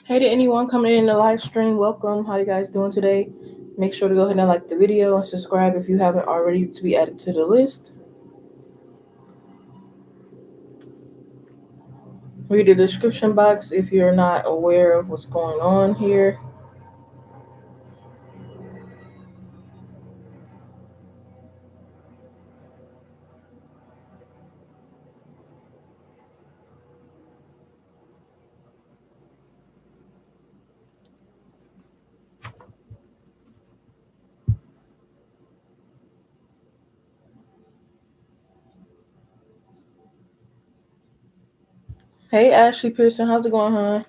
Hey to anyone coming in the live stream, welcome. How you guys doing today? Make sure to go ahead and like the video and subscribe if you haven't already to be added to the list. Read the description box if you're not aware of what's going on here. Hey Ashley Pearson, how's it going, hon?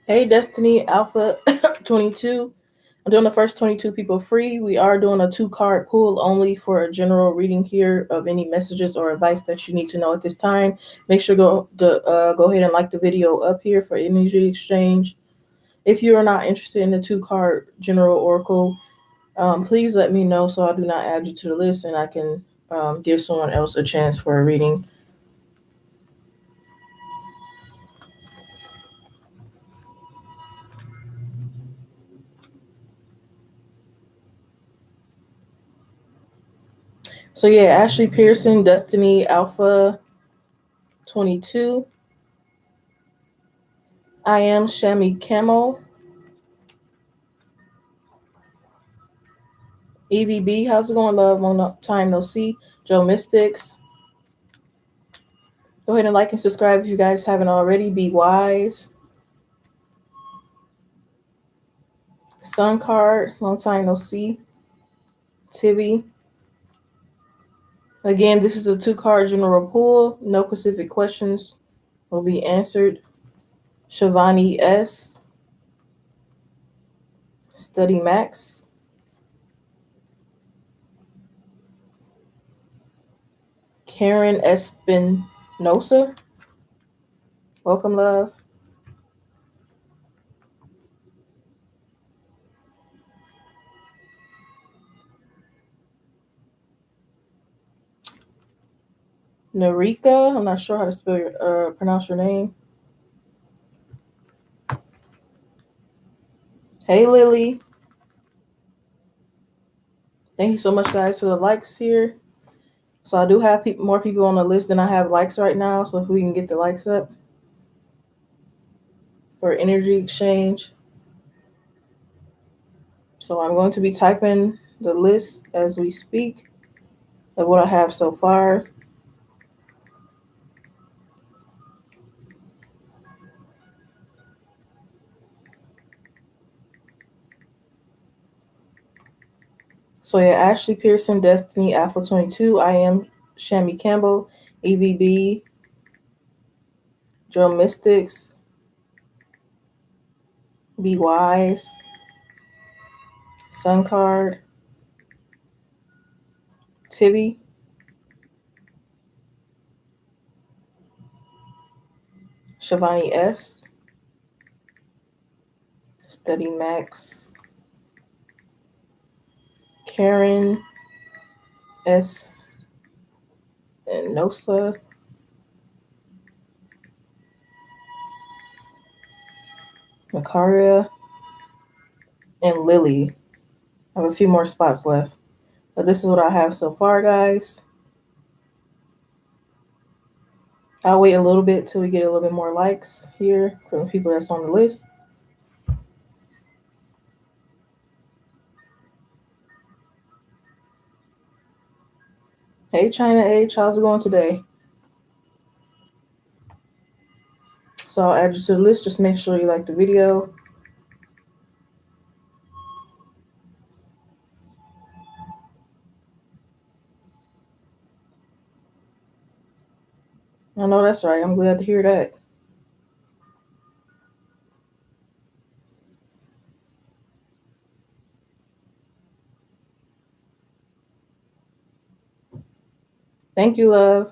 Hey Destiny Alpha 22. I'm doing the first 22 people free. We are doing a 2-card pull only for a general reading here of any messages or advice that you need to know at this time. Make sure go ahead and like the video up here for energy exchange. If you are not interested in the 2-card general oracle, please let me know so I do not add you to the list and I can give someone else a chance for a reading. So yeah, Ashley Pearson, Destiny Alpha 22. I am Shami Camel. EVB, how's it going, love? Long time no see. Joe Mystics. Go ahead and like and subscribe if you guys haven't already. Be wise. Sun card, long time no see. Tibby. Again, this is a 2-card general pool. No specific questions will be answered. Shivani S. Study Max. Karen Espinosa. Welcome, love. Narika. I'm not sure how to pronounce your name. Hey, Lily. Thank you so much, guys, for the likes here. So I do have more people on the list than I have likes right now. So if we can get the likes up for energy exchange. So I'm going to be typing the list as we speak of what I have so far. So yeah, Ashley Pearson, Destiny Alpha 22. I am Shami Campbell, EVB, Drum Mystics, Be Wise, Sun Card, Tibby, Shivani S, Study Max, Karen S, and Nosa, Makaria, and Lily. I have a few more spots left. But this is what I have so far, guys. I'll wait a little bit till we get a little bit more likes here from the people that's on the list. Hey, China H, how's it going today? So I'll add you to the list. Just make sure you like the video. I know that's right. I'm glad to hear that. Thank you, love.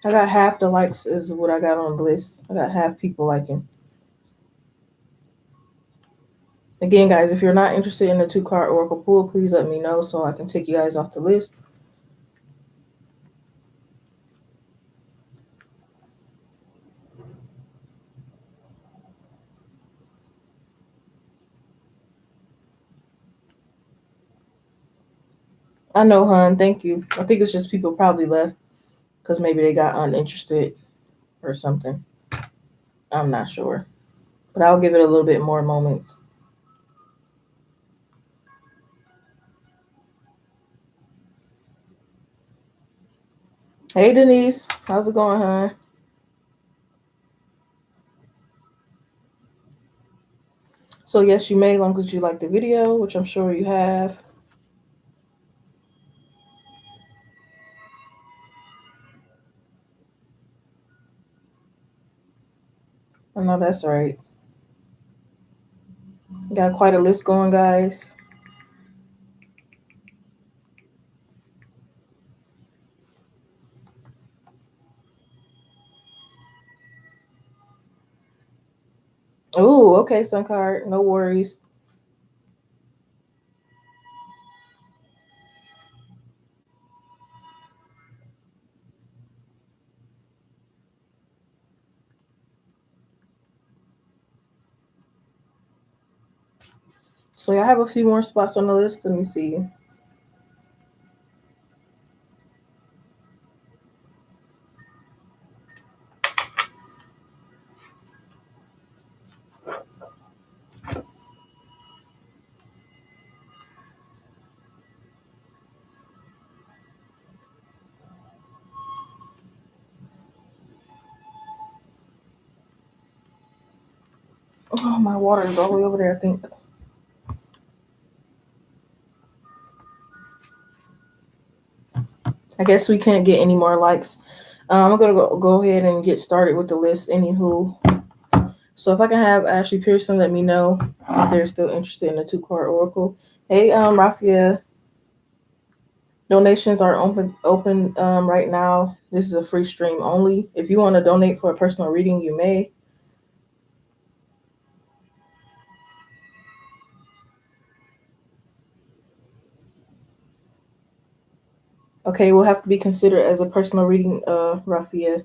I got half the likes is what I got on the list. I got half people liking. Again, guys, if you're not interested in the 2-card oracle pool, please let me know so I can take you guys off the list. I know, hon. Thank you. I think it's just people probably left because maybe they got uninterested or something. I'm not sure. But I'll give it a little bit more moments. Hey, Denise. How's it going, hon? So, yes, you may, as long as you like the video, which I'm sure you have. I know that's right. Got quite a list going, guys. Oh, okay, Sun Card. No worries. So, I have a few more spots on the list. Let me see. Oh, my water is all the way over there, I think. I guess we can't get any more likes. I'm going to go ahead and get started with the list. Anywho. So if I can have Ashley Pearson, let me know if they're still interested in the 2-card oracle. Hey, Rafael. Donations are open right now. This is a free stream only. If you want to donate for a personal reading, you may. Okay, will have to be considered as a personal reading, Rafael.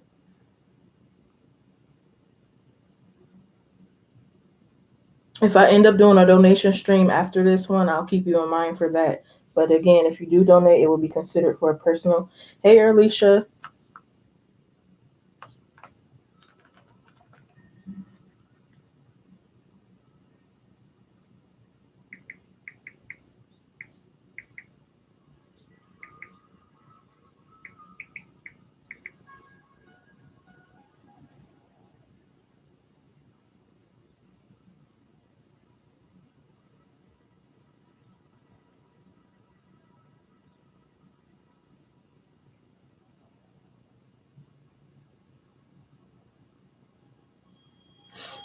If I end up doing a donation stream after this one, I'll keep you in mind for that. But again, if you do donate, it will be considered for a personal. Hey, Alicia.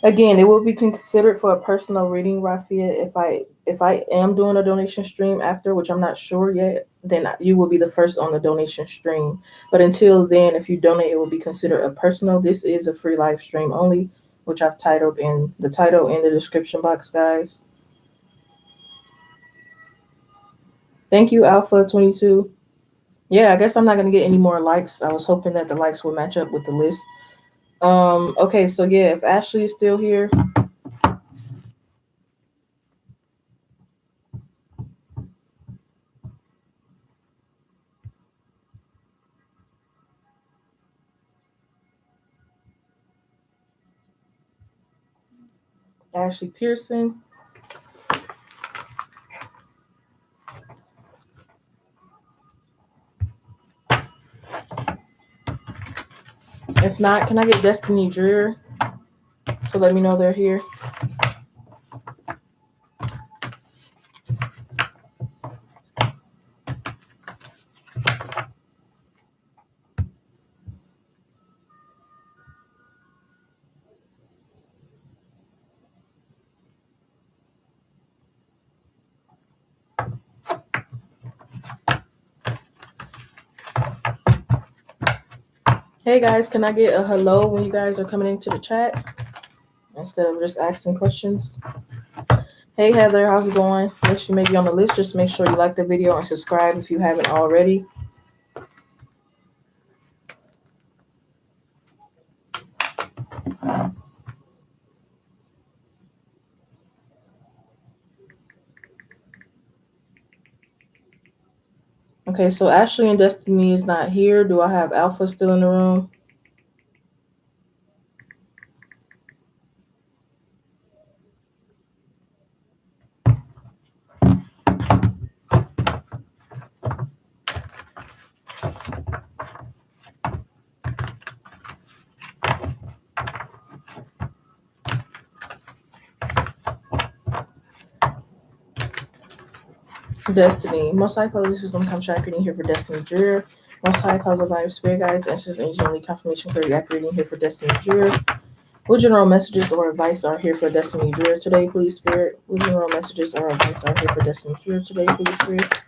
Again, it will be considered for a personal reading, Rafia. If I am doing a donation stream after, which I'm not sure yet, then you will be the first on the donation stream. But until then, if you donate, it will be considered a personal. This is a free live stream only, which I've titled in the title in the description box, guys. Thank you, Alpha 22. Yeah, I guess I'm not gonna get any more likes. I was hoping that the likes would match up with the list. Okay, so yeah, if Ashley is still here. Ashley Pearson. If not, can I get Destiny Dreer to let me know they're here? Hey guys, can I get a hello when you guys are coming into the chat instead of just asking questions? Hey Heather, how's it going? Yes, you may be on the list. Just make sure you like the video and subscribe if you haven't already. Okay, so Ashley and Destiny is not here. Do I have Alpha still in the room? Destiny. Most high police is sometimes tracking here for Destiny Dreer. Most high positive vibe spirit guides, answers, and usually confirmation for reactivating here for Destiny Dreer. What general messages or advice are here for Destiny Dreer today, please, Spirit? What general messages or advice are here for Destiny Dreer today, please, Spirit?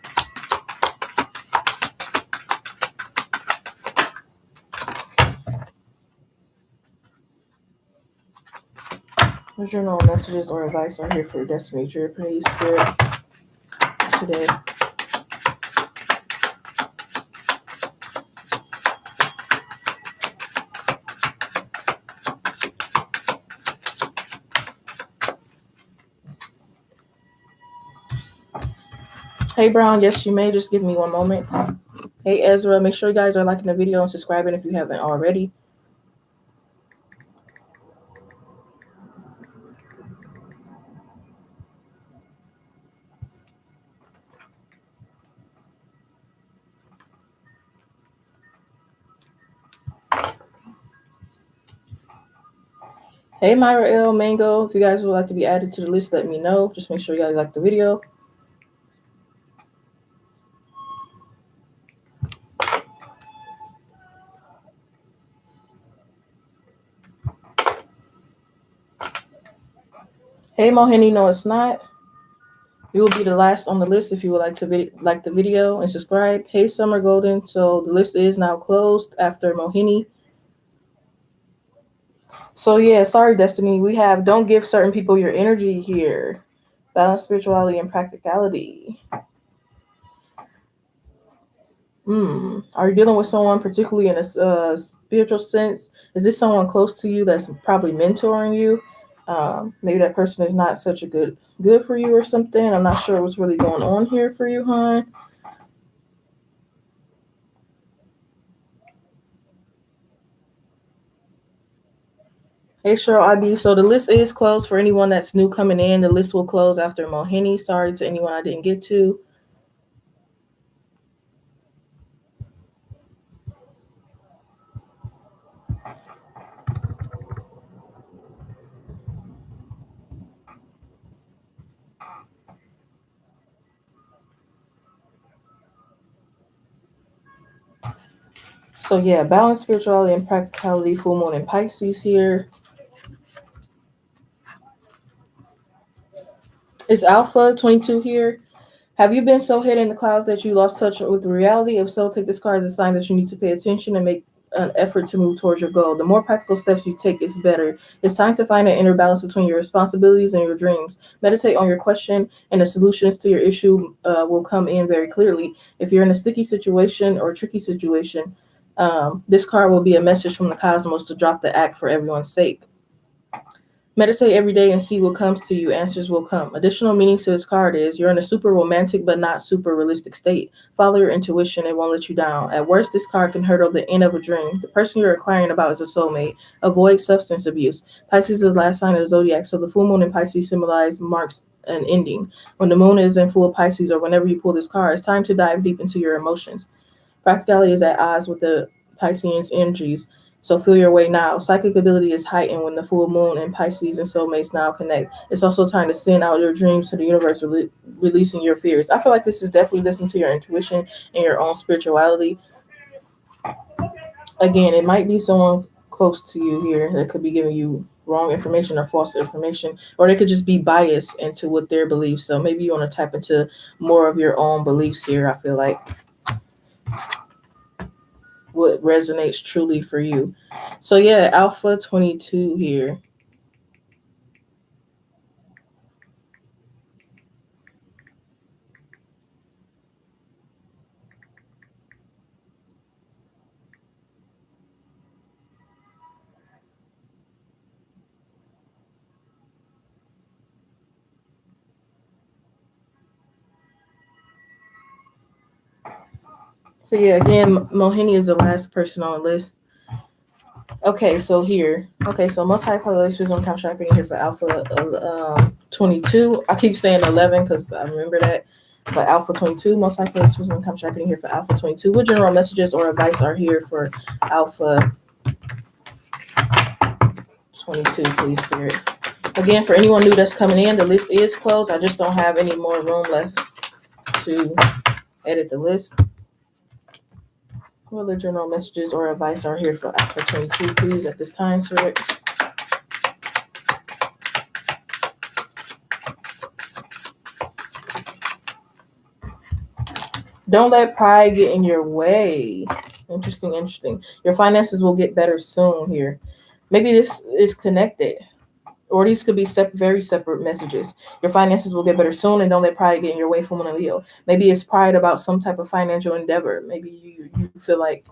What general messages or advice are here for Destiny Dreer, please, Spirit, today? Hey, Brown. Yes, you may. Just give me one moment. Hey, Ezra. Make sure you guys are liking the video and subscribing if you haven't already. Hey, Myra L. Mango. If you guys would like to be added to the list, let me know. Just make sure you guys like the video. Hey, Mohini. No, it's not. You will be the last on the list if you would like to like the video and subscribe. Hey, Summer Golden. So the list is now closed after Mohini. So yeah, sorry, Destiny. We have don't give certain people your energy here. Balance spirituality and practicality. Are you dealing with someone particularly in a spiritual sense? Is this someone close to you that's probably mentoring you? Maybe that person is not such a good for you or something. I'm not sure what's really going on here for you, hon. Hey, Cheryl IB. So the list is closed for anyone that's new coming in. The list will close after Mohini. Sorry to anyone I didn't get to. So yeah, balance spirituality and practicality, full moon and Pisces here. It's Alpha 22 here. Have you been so hid in the clouds that you lost touch with reality? If so, take this card as a sign that you need to pay attention and make an effort to move towards your goal. The more practical steps you take is better. It's time to find an inner balance between your responsibilities and your dreams. Meditate on your question, and the solutions to your issue will come in very clearly. If you're in a sticky situation or tricky situation, this card will be a message from the cosmos to drop the act for everyone's sake. Meditate every day and see what comes to you. Answers will come. Additional meaning to this card is you're in a super romantic but not super realistic state. Follow your intuition. It won't let you down. At worst, this card can hurdle the end of a dream. The person you're inquiring about is a soulmate. Avoid substance abuse. Pisces is the last sign of the zodiac, so the full moon in Pisces marks an ending. When the moon is in full Pisces or whenever you pull this card, it's time to dive deep into your emotions. Practicality is at odds with the Piscean energies. So feel your way now. Psychic ability is heightened when the full moon and Pisces and soulmates now connect. It's also time to send out your dreams to the universe, releasing your fears. I feel like this is definitely listening to your intuition and your own spirituality. Again, it might be someone close to you here that could be giving you wrong information or false information, or they could just be biased into what their beliefs. So maybe you want to tap into more of your own beliefs here, I feel like. what resonates truly for you. So yeah, Alpha 22 here. So yeah, again, Mohini is the last person on the list. Okay, so here. Okay, so most high populations on contract reading here for Alpha 22. I keep saying 11 because I remember that. But Alpha 22, most high populations on contract reading here for Alpha 22. What general messages or advice are here for Alpha 22, please, Spirit? Again, for anyone new that's coming in, the list is closed. I just don't have any more room left to edit the list. What other general messages or advice are here for Alpha 22, please, at this time, Spirit? Don't let pride get in your way. Interesting. Your finances will get better soon here. Maybe this is connected, or these could be very separate messages. Your finances will get better soon, and don't let pride get in your way, Full Moon and Leo. Maybe it's pride about some type of financial endeavor. Maybe you feel like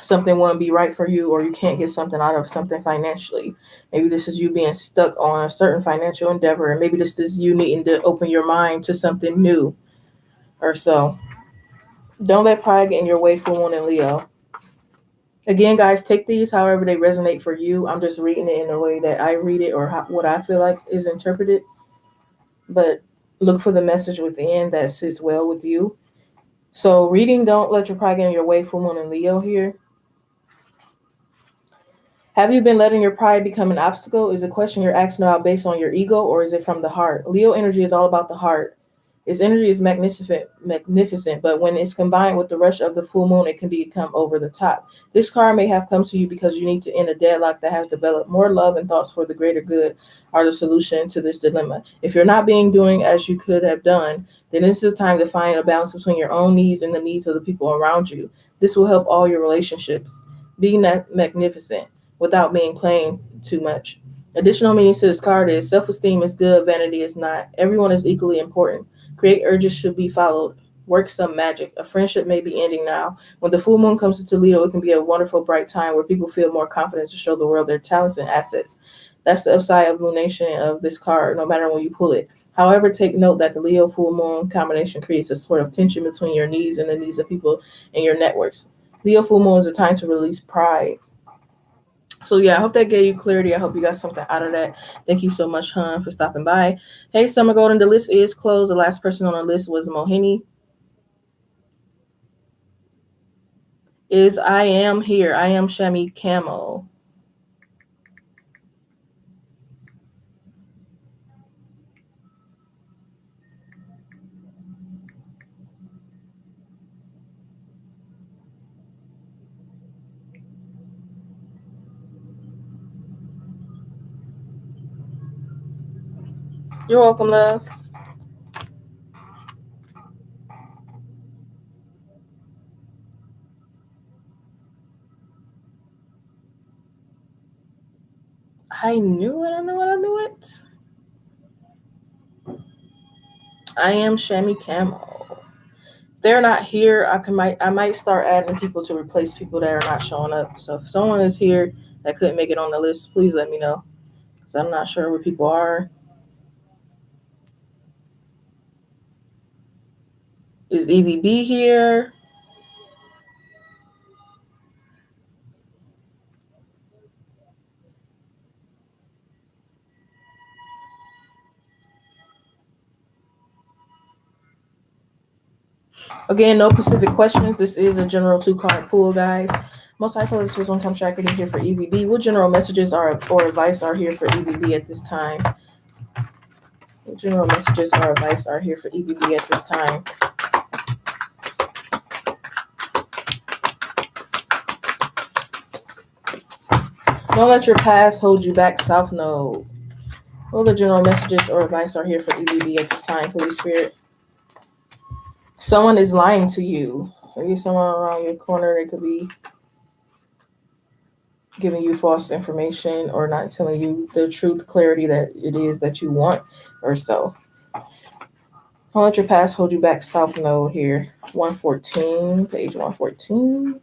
something won't be right for you, or you can't get something out of something financially. Maybe this is you being stuck on a certain financial endeavor, and maybe this is you needing to open your mind to something new or so. Don't let pride get in your way, Full Moon and Leo. Again, guys, take these however they resonate for you. I'm just reading it in the way that I read it, or what I feel like is interpreted. But look for the message within that sits well with you. So reading, don't let your pride get in your way, Full Moon and Leo here. Have you been letting your pride become an obstacle? Is a question you're asking about based on your ego, or is it from the heart? Leo energy is all about the heart. Its energy is magnificent, but when it's combined with the rush of the full moon, it can become over the top. This card may have come to you because you need to end a deadlock that has developed. More love and thoughts for the greater good are the solution to this dilemma. If you're not doing as you could have done, then this is time to find a balance between your own needs and the needs of the people around you. This will help all your relationships. Be magnificent without being plain too much. Additional meanings to this card is self-esteem is good, vanity is not. Everyone is equally important. Create urges should be followed. Work some magic. A friendship may be ending now. When the full moon comes into Leo, it can be a wonderful, bright time where people feel more confident to show the world their talents and assets. That's the upside of lunation of this card, no matter when you pull it. However, take note that the Leo full moon combination creates a sort of tension between your needs and the needs of people in your networks. Leo full moon is a time to release pride. So yeah, I hope that gave you clarity. I hope you got something out of that. Thank you so much, hon, for stopping by. Hey, Summer Golden, the list is closed. The last person on the list was Mohini. I am here. I am Shami Camo. You're welcome, love. I knew it. I knew it. I am Shami Camo. They're not here. I might start adding people to replace people that are not showing up. So if someone is here that couldn't make it on the list, please let me know, because I'm not sure where people are. Is EVB here? Again, no specific questions. This is a general 2-card pool, guys. Most likely this was one-time track reading here for EVB. What general messages or advice are here for EVB at this time? What general messages or advice are here for EVB at this time? Don't let your past hold you back, South Node. What other general messages or advice are here for EVB at this time, please, Spirit? Someone is lying to you. Maybe someone around your corner, they could be giving you false information or not telling you the truth, clarity that it is that you want or so. Don't let your past hold you back. South Node here. 114, page 114.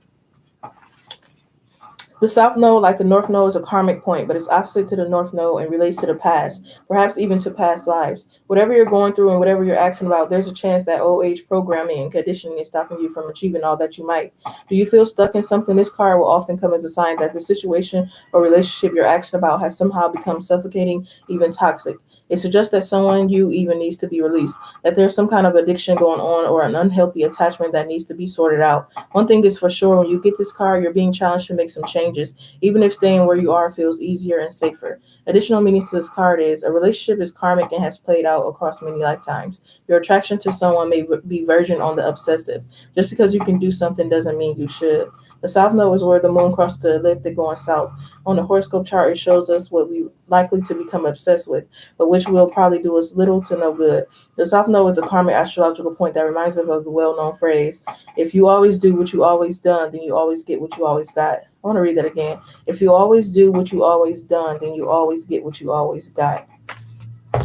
The South Node, like the North Node, is a karmic point, but it's opposite to the North Node and relates to the past, perhaps even to past lives. Whatever you're going through and whatever you're asking about, there's a chance that old age programming and conditioning is stopping you from achieving all that you might. Do you feel stuck in something? This card will often come as a sign that the situation or relationship you're asking about has somehow become suffocating, even toxic. It suggests that someone you even needs to be released, that there's some kind of addiction going on or an unhealthy attachment that needs to be sorted out. One thing is for sure, when you get this card, you're being challenged to make some changes, even if staying where you are feels easier and safer. Additional meanings to this card is a relationship is karmic and has played out across many lifetimes. Your attraction to someone may be verging on the obsessive. Just because you can do something doesn't mean you should. The South Node is where the moon crosses the ecliptic going south. On the horoscope chart, it shows us what we likely to become obsessed with, but which will probably do us little to no good. The South Node is a karmic astrological point that reminds us of the well-known phrase, if you always do what you always done, then you always get what you always got. I want to read that again. If you always do what you always done, then you always get what you always got.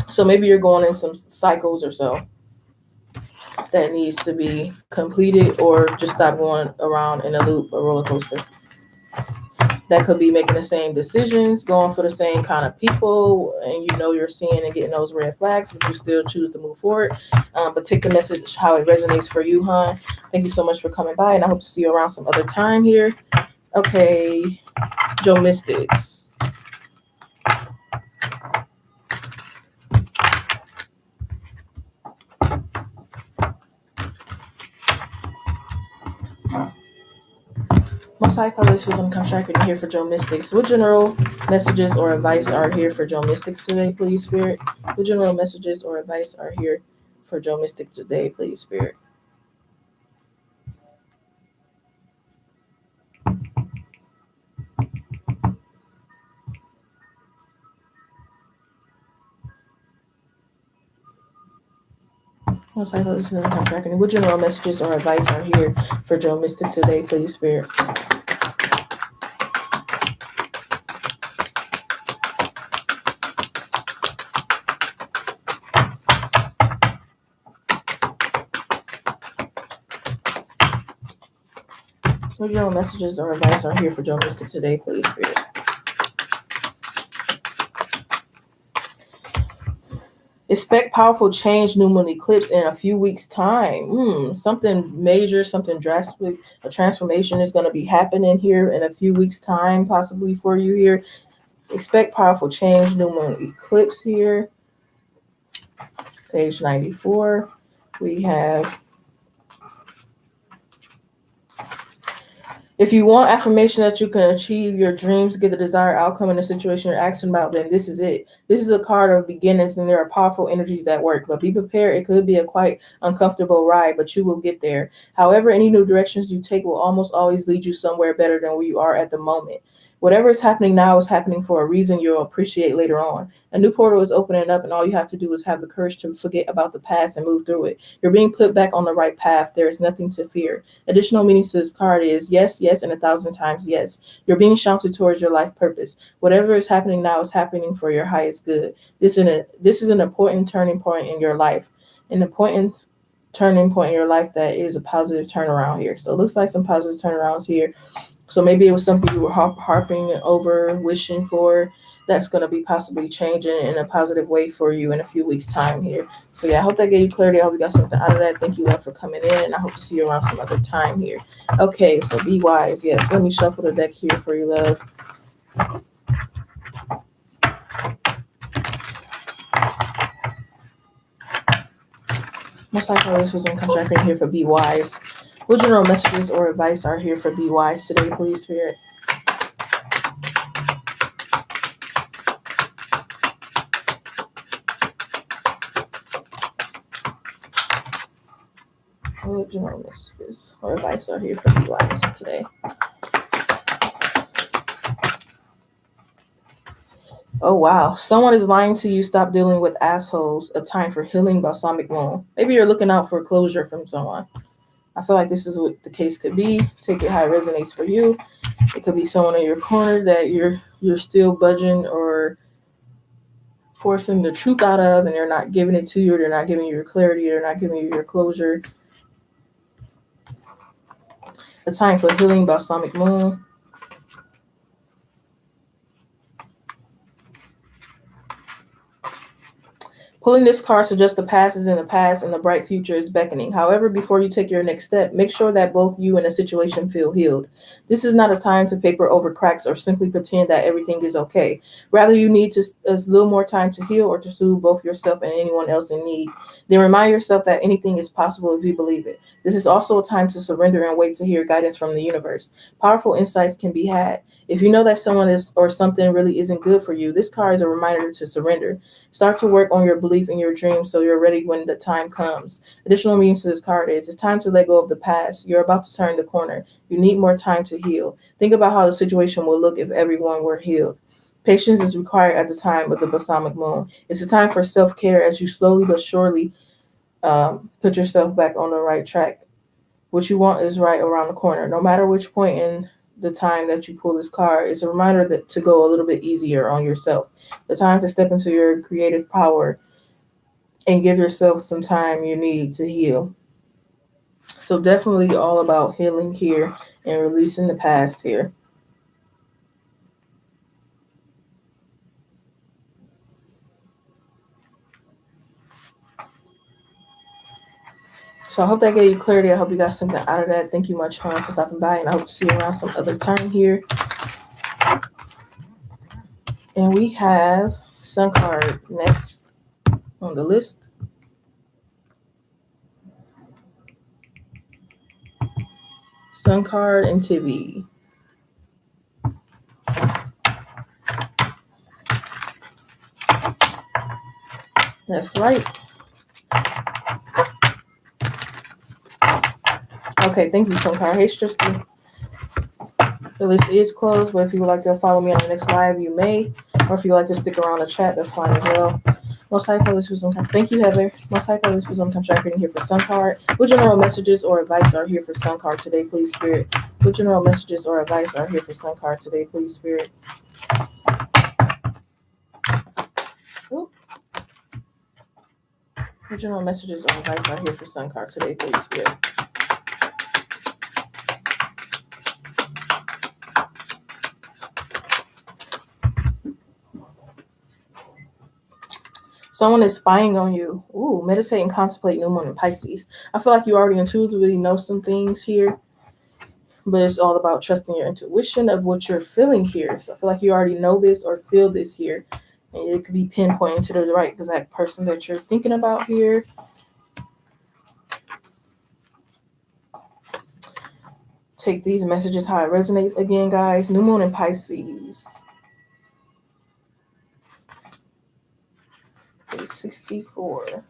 So maybe you're going in some cycles or so that needs to be completed or just stop going around in a loop, a roller coaster. That could be making the same decisions, going for the same kind of people, and you know you're seeing and getting those red flags, but you still choose to move forward. But take the message how it resonates for you, huh? Thank you so much for coming by, and I hope to see you around some other time here. Okay, Joe Mystics. Most high colors who's on contract here for Joe Mystics. What general messages or advice are here for Joe Mystics today, please, Spirit? What general messages or advice are here for Joe Mystics today, please, Spirit? Most high colors who's on contract. What general messages or advice are here for Joe Mystics today, please, Spirit? What general messages or advice are here for Joe Mystic today, please, Spirit? Expect powerful change, new moon eclipse in a few weeks' time. Something major, something drastic, a transformation is going to be happening here in a few weeks' time, possibly for you here. Expect powerful change, new moon eclipse here. Page 94. We have, if you want affirmation that you can achieve your dreams, get the desired outcome in the situation you're asking about, then this is it. This is a card of beginnings, and there are powerful energies at work. But be prepared. It could be a quite uncomfortable ride, but you will get there. However, any new directions you take will almost always lead you somewhere better than where you are at the moment. Whatever is happening now is happening for a reason you'll appreciate later on. A new portal is opening up, and all you have to do is have the courage to forget about the past and move through it. You're being put back on the right path. There is nothing to fear. Additional meanings to this card is yes, yes, and 1,000 times yes. You're being shouted towards your life purpose. Whatever is happening now is happening for your highest good. This is an important turning point in your life. An important turning point in your life that is a positive turnaround here. So it looks like some positive turnarounds here. So maybe it was something you were harping over, wishing for, that's going to be possibly changing in a positive way for you in a few weeks' time here. So yeah, I hope that gave you clarity. I hope you got something out of that. Thank you, love, for coming in, and I hope to see you around some other time here. Okay, so be wise. Yes, let me shuffle the deck here for you, love. Most likely this was in contract right here for Be Wise. What general messages or advice are here for Be Wise today, please, Spirit? What general messages or advice are here for Be Wise today? Oh, wow. Someone is lying to you. Stop dealing with assholes. A time for healing, balsamic wound. Maybe you're looking out for closure from someone. I feel like this is what the case could be. Take it how it resonates for you. It could be someone in your corner that you're still budging or forcing the truth out of, and they're not giving it to you, or they're not giving you your clarity, they're not giving you your closure. A time for healing, balsamic moon. Pulling this card suggests the past is in the past and the bright future is beckoning. However, before you take your next step, make sure that both you and the situation feel healed. This is not a time to paper over cracks or simply pretend that everything is okay. Rather, you need to a little more time to heal or to soothe both yourself and anyone else in need. Then remind yourself that anything is possible if you believe it. This is also a time to surrender and wait to hear guidance from the universe. Powerful insights can be had. If you know that someone is or something really isn't good for you, this card is a reminder to surrender. Start to work on your belief in your dreams so you're ready when the time comes. Additional meanings to this card is it's time to let go of the past. You're about to turn the corner. You need more time to heal. Think about how the situation would look if everyone were healed. Patience is required at the time of the balsamic moon. It's a time for self-care as you slowly but surely put yourself back on the right track. What you want is right around the corner. No matter which point in the time that you pull this card, it's a reminder that to go a little bit easier on yourself. The time to step into your creative power and give yourself some time you need to heal. So definitely all about healing here and releasing the past here. So I hope that gave you clarity. I hope you got something out of that. Thank you much for stopping by, and I hope to see you around some other time here. And we have Sun card next on the list. Sun card and TV. That's right. Okay, thank you, Sun card. Hey, Tristan. The list is closed, but if you would like to follow me on the next live, you may. Or if you would like to stick around the chat, that's fine as well. Most high colors wisdom. Thank you, Heather. Most high colors wisdom contracting here for Sun card. What general messages or advice are here for Sun card today, please, Spirit? What general messages or advice are here for Sun card today, please, Spirit? Ooh. What general messages or advice are here for Sun card today, please, Spirit? Someone is spying on you. Ooh, meditate and contemplate new moon in Pisces. I feel like you already intuitively know some things here, but it's all about trusting your intuition of what you're feeling here. So I feel like you already know this or feel this here, and it could be pinpointing to the right exact person that you're thinking about here. Take these messages how it resonates. Again, guys, new moon in Pisces. 64.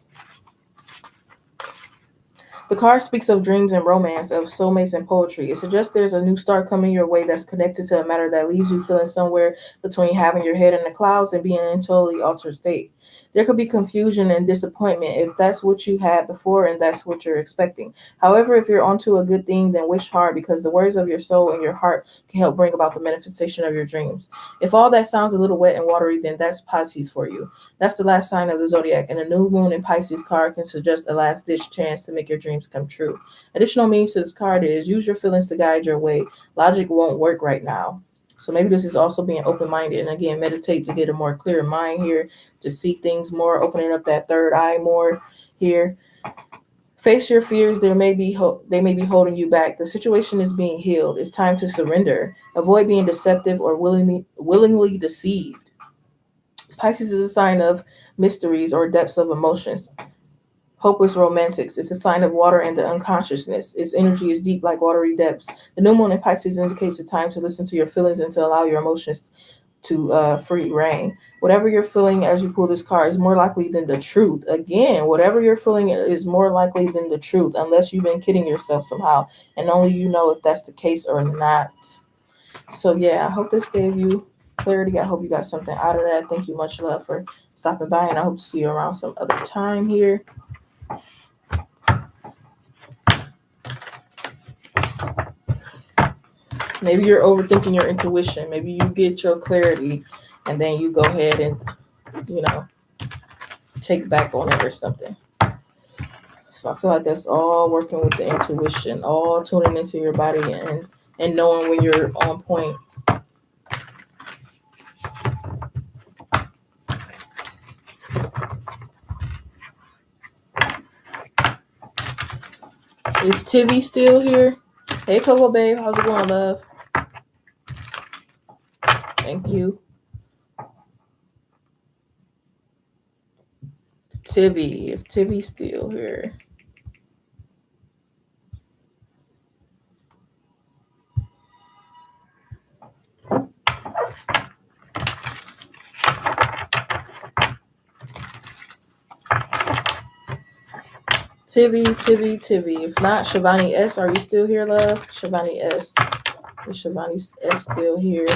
The card speaks of dreams and romance, of soulmates and poetry. It suggests there's a new start coming your way that's connected to a matter that leaves you feeling somewhere between having your head in the clouds and being in a totally altered state. There could be confusion and disappointment if that's what you had before and that's what you're expecting. However, if you're onto a good thing, then wish hard because the words of your soul and your heart can help bring about the manifestation of your dreams. If all that sounds a little wet and watery, then that's Pisces for you. That's the last sign of the zodiac, and a new moon in Pisces card can suggest a last-ditch chance to make your dreams come true. Additional meanings to this card is use your feelings to guide your way. Logic won't work right now. So maybe this is also being open-minded, and again, meditate to get a more clear mind here, to see things more, opening up that third eye more here. Face your fears. They may be holding you back. The situation is being healed. It's time to surrender. Avoid being deceptive or willingly deceived. Pisces is a sign of mysteries or depths of emotions. Hopeless romantics. It's a sign of water and the unconsciousness. Its energy is deep like watery depths. The new moon in Pisces indicates a time to listen to your feelings and to allow your emotions to free reign. Whatever you're feeling as you pull this card is more likely than the truth. Again, whatever you're feeling is more likely than the truth, unless you've been kidding yourself somehow, and only you know if that's the case or not. So yeah, I hope this gave you clarity. I hope you got something out of that. Thank you much love for stopping by, and I hope to see you around some other time here. Maybe you're overthinking your intuition. Maybe you get your clarity and then you go ahead and, you know, take back on it or something. So I feel like that's all working with the intuition, all tuning into your body and knowing when you're on point. Is Tivy still here? Hey, Coco Babe, how's it going, love? Thank you. Tivy, if Tivy's still here. Tivy. If not, Shivani S, are you still here, love? Shivani S. Is Shivani S still here?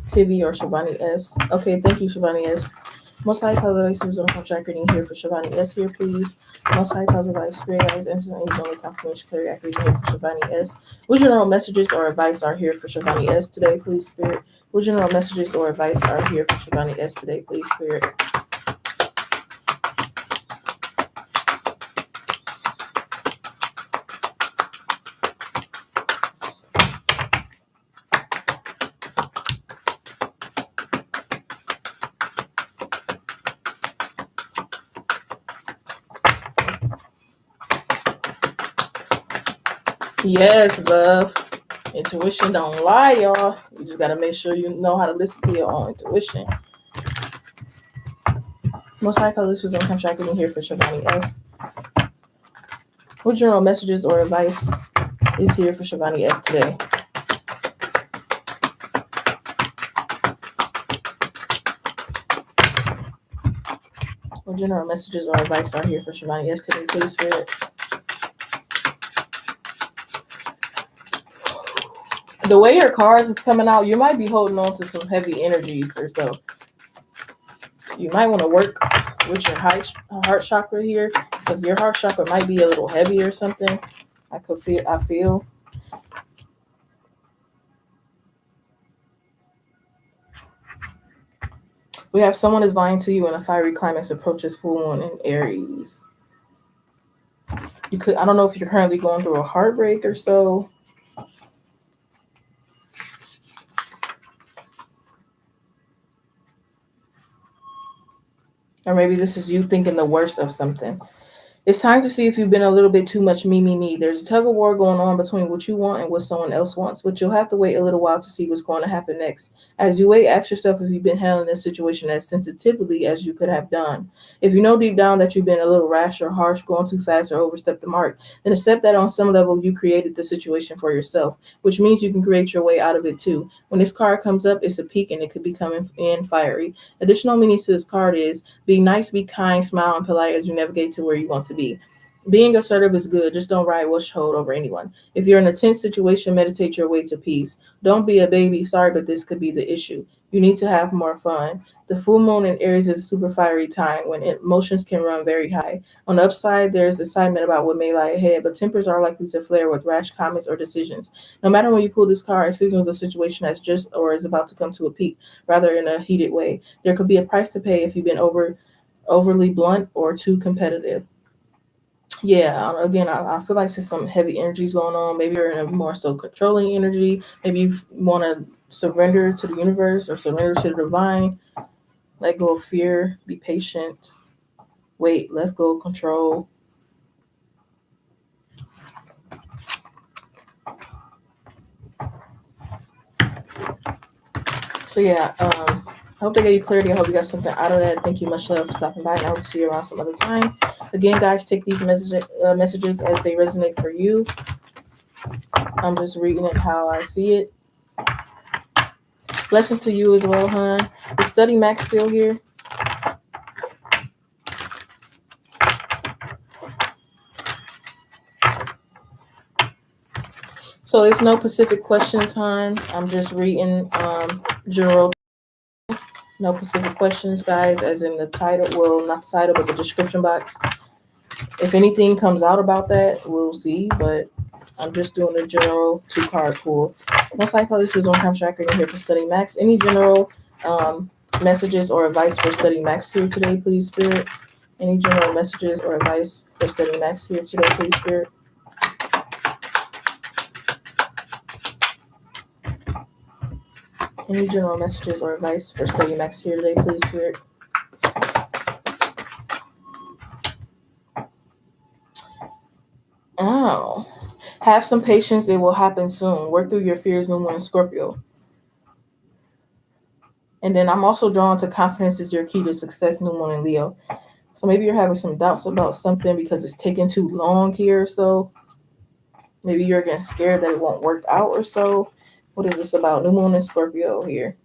Tivy or Shivani S. Okay, thank you, Shivani S. Most high color devices on contract reading here for Shivani S here, please. Most high color device spirit guys, instant and only confirmation clear accuracy here for Shivani S. What general messages or advice are here for Shivani S today, please, spirit? What general messages or advice are here for Shivani S today, please, spirit? Yes, love. Intuition don't lie, y'all. You just gotta make sure you know how to listen to your own intuition. Most high color was on contract reading here for Shivani S. What general messages or advice is here for Shivani S today? What general messages or advice are here for Shivani S today, please, spirit? The way your cards is coming out, you might be holding on to some heavy energies or so. You might want to work with your heart chakra here, because your heart chakra might be a little heavy or something. I feel. We have someone is lying to you and a fiery climax approaches full moon in Aries. I don't know if you're currently going through a heartbreak or so. Or maybe this is you thinking the worst of something. It's time to see if you've been a little bit too much me. There's a tug of war going on between what you want and what someone else wants, but you'll have to wait a little while to see what's going to happen next. As you wait, ask yourself if you've been handling this situation as sensitively as you could have done. If you know deep down that you've been a little rash or harsh, going too fast, or overstepped the mark, then accept that on some level you created the situation for yourself, which means you can create your way out of it too. When this card comes up, it's a peak and it could be coming in fiery. Additional meaning to this card is be nice, be kind, smile, and polite as you navigate to where you want to be. Being assertive is good. Just don't ride hold over anyone. If you're in a tense situation, meditate your way to peace. Don't be a baby. Sorry, but this could be the issue. You need to have more fun. The full moon in Aries is a super fiery time when emotions can run very high. On the upside, there's excitement about what may lie ahead, but tempers are likely to flare with rash comments or decisions. No matter when you pull this card, it signals the situation that's just or is about to come to a peak, rather in a heated way. There could be a price to pay if you've been overly blunt or too competitive. Yeah, again, I feel like there's some heavy energies going on. Maybe you're in a more so controlling energy. Maybe you want to surrender to the universe or surrender to the divine. Let go of fear. Be patient. Wait. Let go of control. So yeah, I hope they gave you clarity. I hope you got something out of that. Thank you, much love for stopping by, and I will see you around some other time. Again, guys, take these messages as they resonate for you. I'm just reading it how I see it. Blessings to you as well, hon. Is Study Max still here? So it's no Pacific questions, hon. I'm just reading general. No Pacific questions, guys, as in the title. Well, not the title, but the description box. If anything comes out about that, we'll see. But I'm just doing a general 2-card pool. Most likely this was on contract reading here for Study Max. Any general messages or advice for Study Max here today, please, Spirit? Any general messages or advice for Study Max here today, please, Spirit? Any general messages or advice for Study Max here today, please, Spirit? Oh. Have some patience. It will happen soon. Work through your fears, New Moon, Scorpio. And then I'm also drawn to confidence is your key to success, New Moon, and Leo. So maybe you're having some doubts about something because it's taking too long here. So maybe you're getting scared that it won't work out or so. What is this about? New Moon and Scorpio here.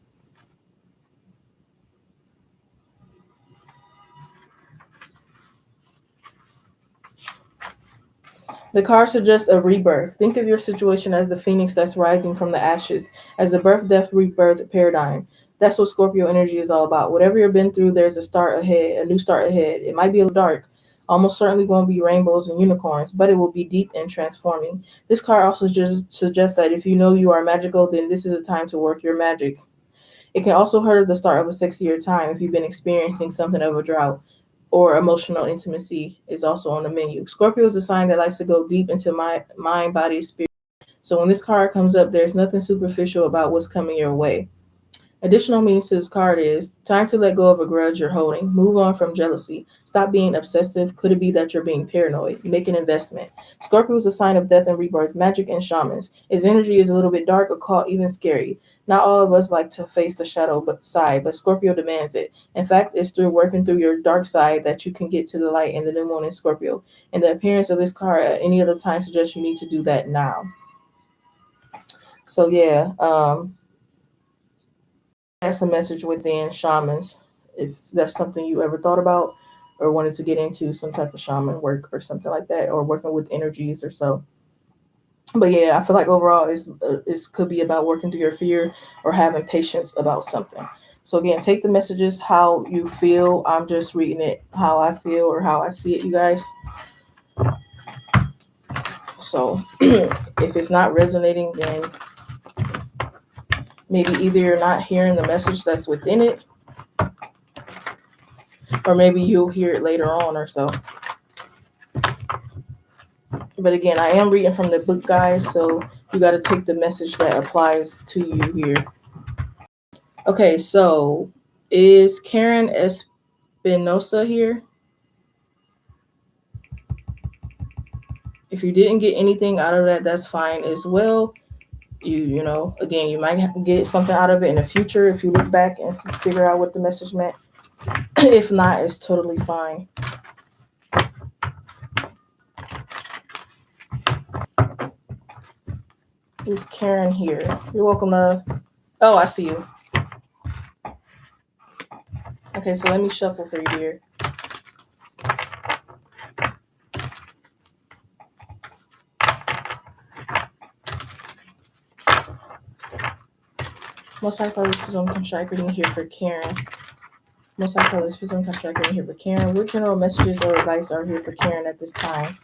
The card suggests a rebirth. Think of your situation as the phoenix that's rising from the ashes, as the birth, death, rebirth paradigm. That's what Scorpio energy is all about. Whatever you've been through, there's a start ahead, a new start ahead. It might be a little dark, almost certainly won't be rainbows and unicorns, but it will be deep and transforming. This card also just suggests that if you know you are magical, then this is a time to work your magic. It can also hurt the start of a sexier time if you've been experiencing something of a drought or emotional intimacy is also on the menu. Scorpio is a sign that likes to go deep into my mind, body, spirit. So when this card comes up, there's nothing superficial about what's coming your way. Additional meanings to this card is time to let go of a grudge you're holding. Move on from jealousy. Stop being obsessive. Could it be that you're being paranoid? Make an investment. Scorpio is a sign of death and rebirth, magic and shamans. His energy is a little bit dark, occult, even scary. Not all of us like to face the shadow side, but Scorpio demands it. In fact, it's through working through your dark side that you can get to the light in the new moon in Scorpio. And the appearance of this card at any other time suggests you need to do that now. So yeah, that's a message within shamans. If that's something you ever thought about or wanted to get into some type of shaman work or something like that, or working with energies or so. But yeah, I feel like overall it could be about working through your fear or having patience about something. So again, take the messages how you feel. I'm just reading it how I feel or how I see it, you guys. So if it's not resonating, then maybe either you're not hearing the message that's within it, or maybe you'll hear it later on or so. But again, I am reading from the book, guys, so you got to take the message that applies to you here. Okay, so is Karen Espinosa here? If you didn't get anything out of that, that's fine as well. You know, again, you might get something out of it in the future if you look back and figure out what the message meant. If not, it's totally fine. Is Karen here? You're welcome, love. Oh, I see you. Okay, so let me shuffle for you here. Most likely this is on contract reading here for Karen. Most likely this is on contract reading here for Karen. What general messages or advice are here for Karen at this time?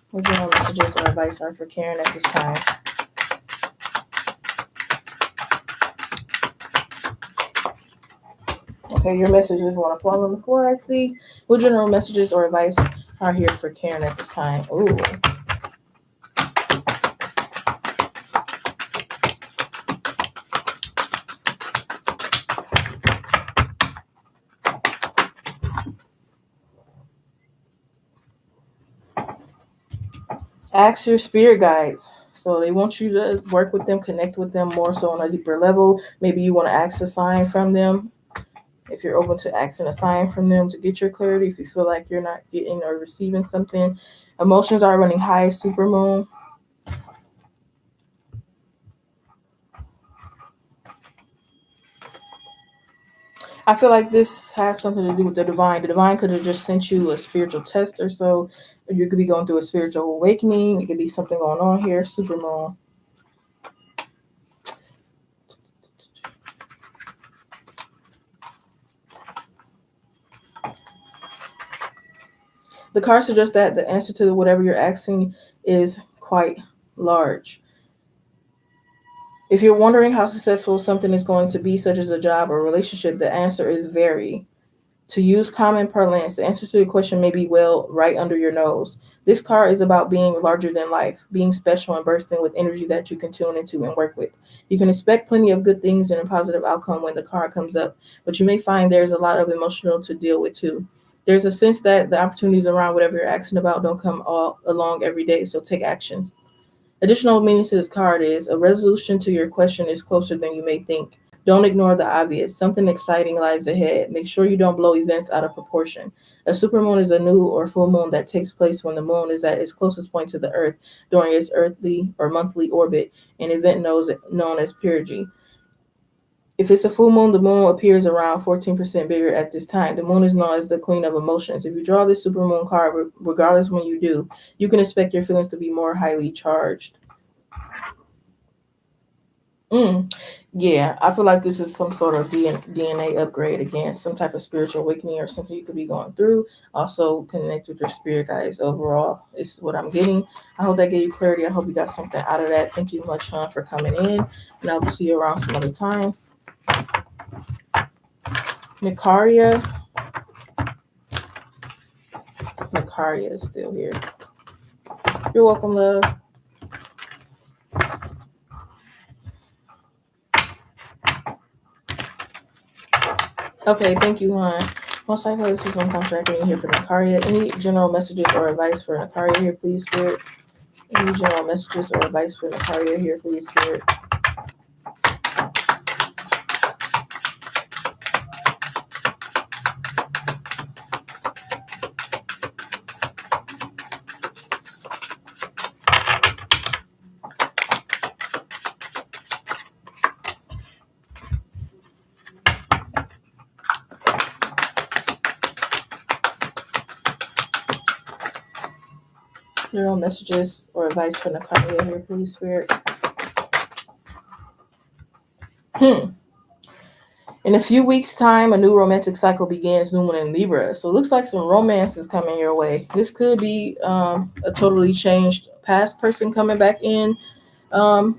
What general messages or advice are for Karen at this time? Okay, your messages want to fall on the floor, I see. What general messages or advice are here for Karen at this time? Ooh. Ask your spirit guides. So they want you to work with them, connect with them more so on a deeper level. Maybe you want to ask a sign from them. If you're open to asking a sign from them to get your clarity, if you feel like you're not getting or receiving something. Emotions are running high, supermoon. I feel like this has something to do with the divine. The divine could have just sent you a spiritual test or so. Or you could be going through a spiritual awakening. It could be something going on here. Supermoon. The card suggests that the answer to whatever you're asking is quite large. If you're wondering how successful something is going to be, such as a job or relationship, the answer is very. To use common parlance, the answer to the question may be well right under your nose. This card is about being larger than life, being special and bursting with energy that you can tune into and work with. You can expect plenty of good things and a positive outcome when the card comes up, but you may find there's a lot of emotional to deal with too. There's a sense that the opportunities around whatever you're asking about don't come all along every day, so take actions. Additional meaning to this card is a resolution to your question is closer than you may think. Don't ignore the obvious. Something exciting lies ahead. Make sure you don't blow events out of proportion. A supermoon is a new or full moon that takes place when the moon is at its closest point to the earth during its earthly or monthly orbit, an event known as perigee. If it's a full moon, the moon appears around 14% bigger at this time. The moon is known as the queen of emotions. If you draw this supermoon card, regardless when you do, you can expect your feelings to be more highly charged. Mm. Yeah, I feel like this is some sort of DNA upgrade again, some type of spiritual awakening or something you could be going through. Also, connect with your spirit guides overall is what I'm getting. I hope that gave you clarity. I hope you got something out of that. Thank you much, hon, for coming in, and I will see you around some other time. Nikaria. Nikaria is still here. You're welcome, love. Okay, thank you, hon. Most likely this was on contract reading here for Nakaria. Any general messages or advice for Nakaria here, please, Spirit? Any general messages or advice for Nakaria here, please, Spirit? General messages or advice for Nakaria here, please, Spirit? In a few weeks' time, a new romantic cycle begins, new moon in Libra. So it looks like some romance is coming your way. This could be a totally changed past person coming back in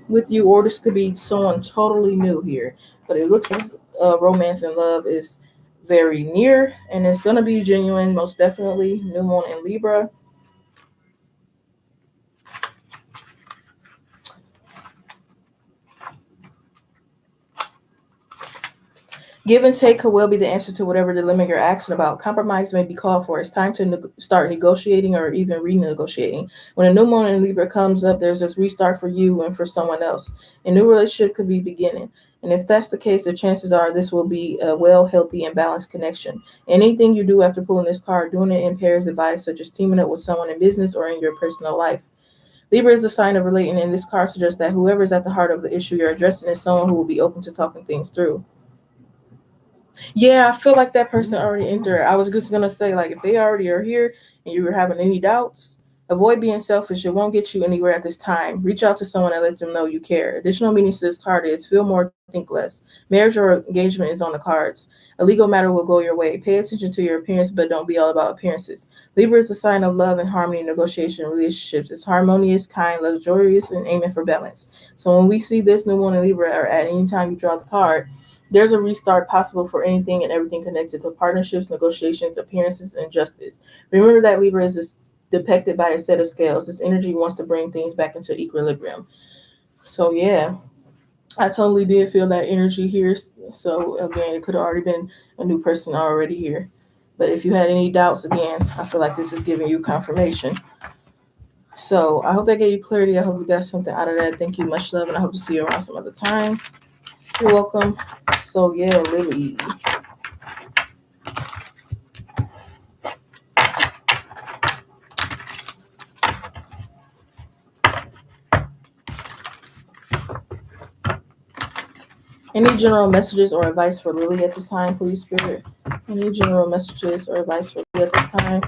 with you, or this could be someone totally new here. But it looks like romance and love is very near, and it's going to be genuine, most definitely. New moon in Libra. Give and take could well be the answer to whatever dilemma you're asking about. Compromise may be called for. It's time to start negotiating or even renegotiating. When a new moon in Libra comes up, there's this restart for you and for someone else. A new relationship could be beginning. And if that's the case, the chances are this will be a well, healthy, and balanced connection. Anything you do after pulling this card, doing it in pairs advice, such as teaming up with someone in business or in your personal life. Libra is a sign of relating, and this card suggests that whoever is at the heart of the issue you're addressing is someone who will be open to talking things through. Yeah, I feel like that person already entered. I was just gonna say, like, if they already are here and you were having any doubts, avoid being selfish. It won't get you anywhere at this time. Reach out to someone and let them know you care. Additional meanings to this card is feel more, think less. Marriage or engagement is on the cards. A legal matter will go your way. Pay attention to your appearance, but don't be all about appearances. Libra is a sign of love and harmony in negotiation and relationships. It's harmonious, kind, luxurious, and aiming for balance. So when we see this new one in Libra, or at any time you draw the card, there's a restart possible for anything and everything connected to partnerships, negotiations, appearances, and justice. Remember that Libra is depicted by a set of scales. This energy wants to bring things back into equilibrium. So, yeah, I totally did feel that energy here. So, again, it could have already been a new person already here. But if you had any doubts, again, I feel like this is giving you confirmation. So, I hope that gave you clarity. I hope you got something out of that. Thank you. Much love, and I hope to see you around some other time. You're welcome. So, yeah, Lily. Any general messages or advice for Lily at this time, please, Spirit? Any general messages or advice for Lily at this time?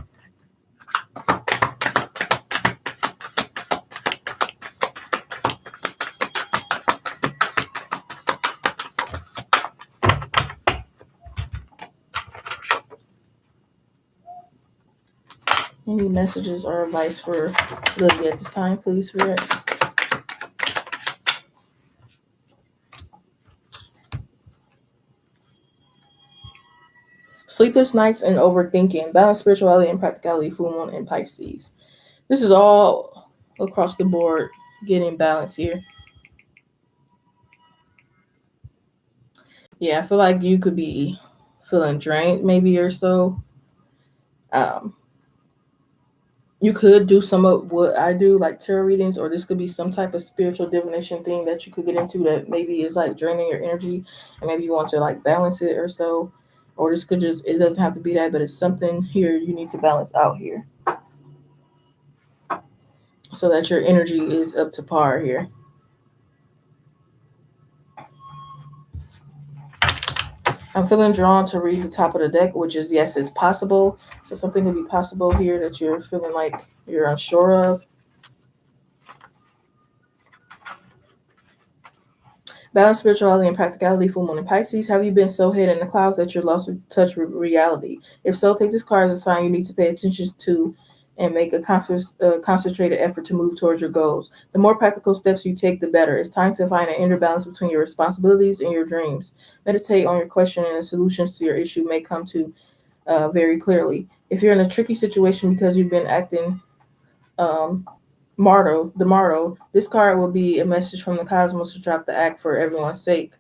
Any messages or advice for Lily at this time, please, Spirit? Sleepless nights and overthinking. Balance spirituality and practicality. Full moon and Pisces. This is all across the board getting balance here. Yeah, I feel like you could be feeling drained maybe or so. Um, you could do some of what I do, like tarot readings, or this could be some type of spiritual divination thing that you could get into that maybe is like draining your energy, and maybe you want to like balance it or so. Or this could just, it doesn't have to be that, but it's something here you need to balance out here so that your energy is up to par here. I'm feeling drawn to read the top of the deck, which is yes, it's possible. So something could be possible here that you're feeling like you're unsure of. Balance spirituality and practicality, full moon in Pisces. Have you been so hid in the clouds that you're lost touch with reality? If so, take this card as a sign you need to pay attention to and make a concentrated effort to move towards your goals. The more practical steps you take, the better. It's time to find an inner balance between your responsibilities and your dreams. Meditate on your question, and the solutions to your issue may come to very clearly. If you're in a tricky situation because you've been acting um, martyr, this card will be a message from the cosmos to drop the act for everyone's sake.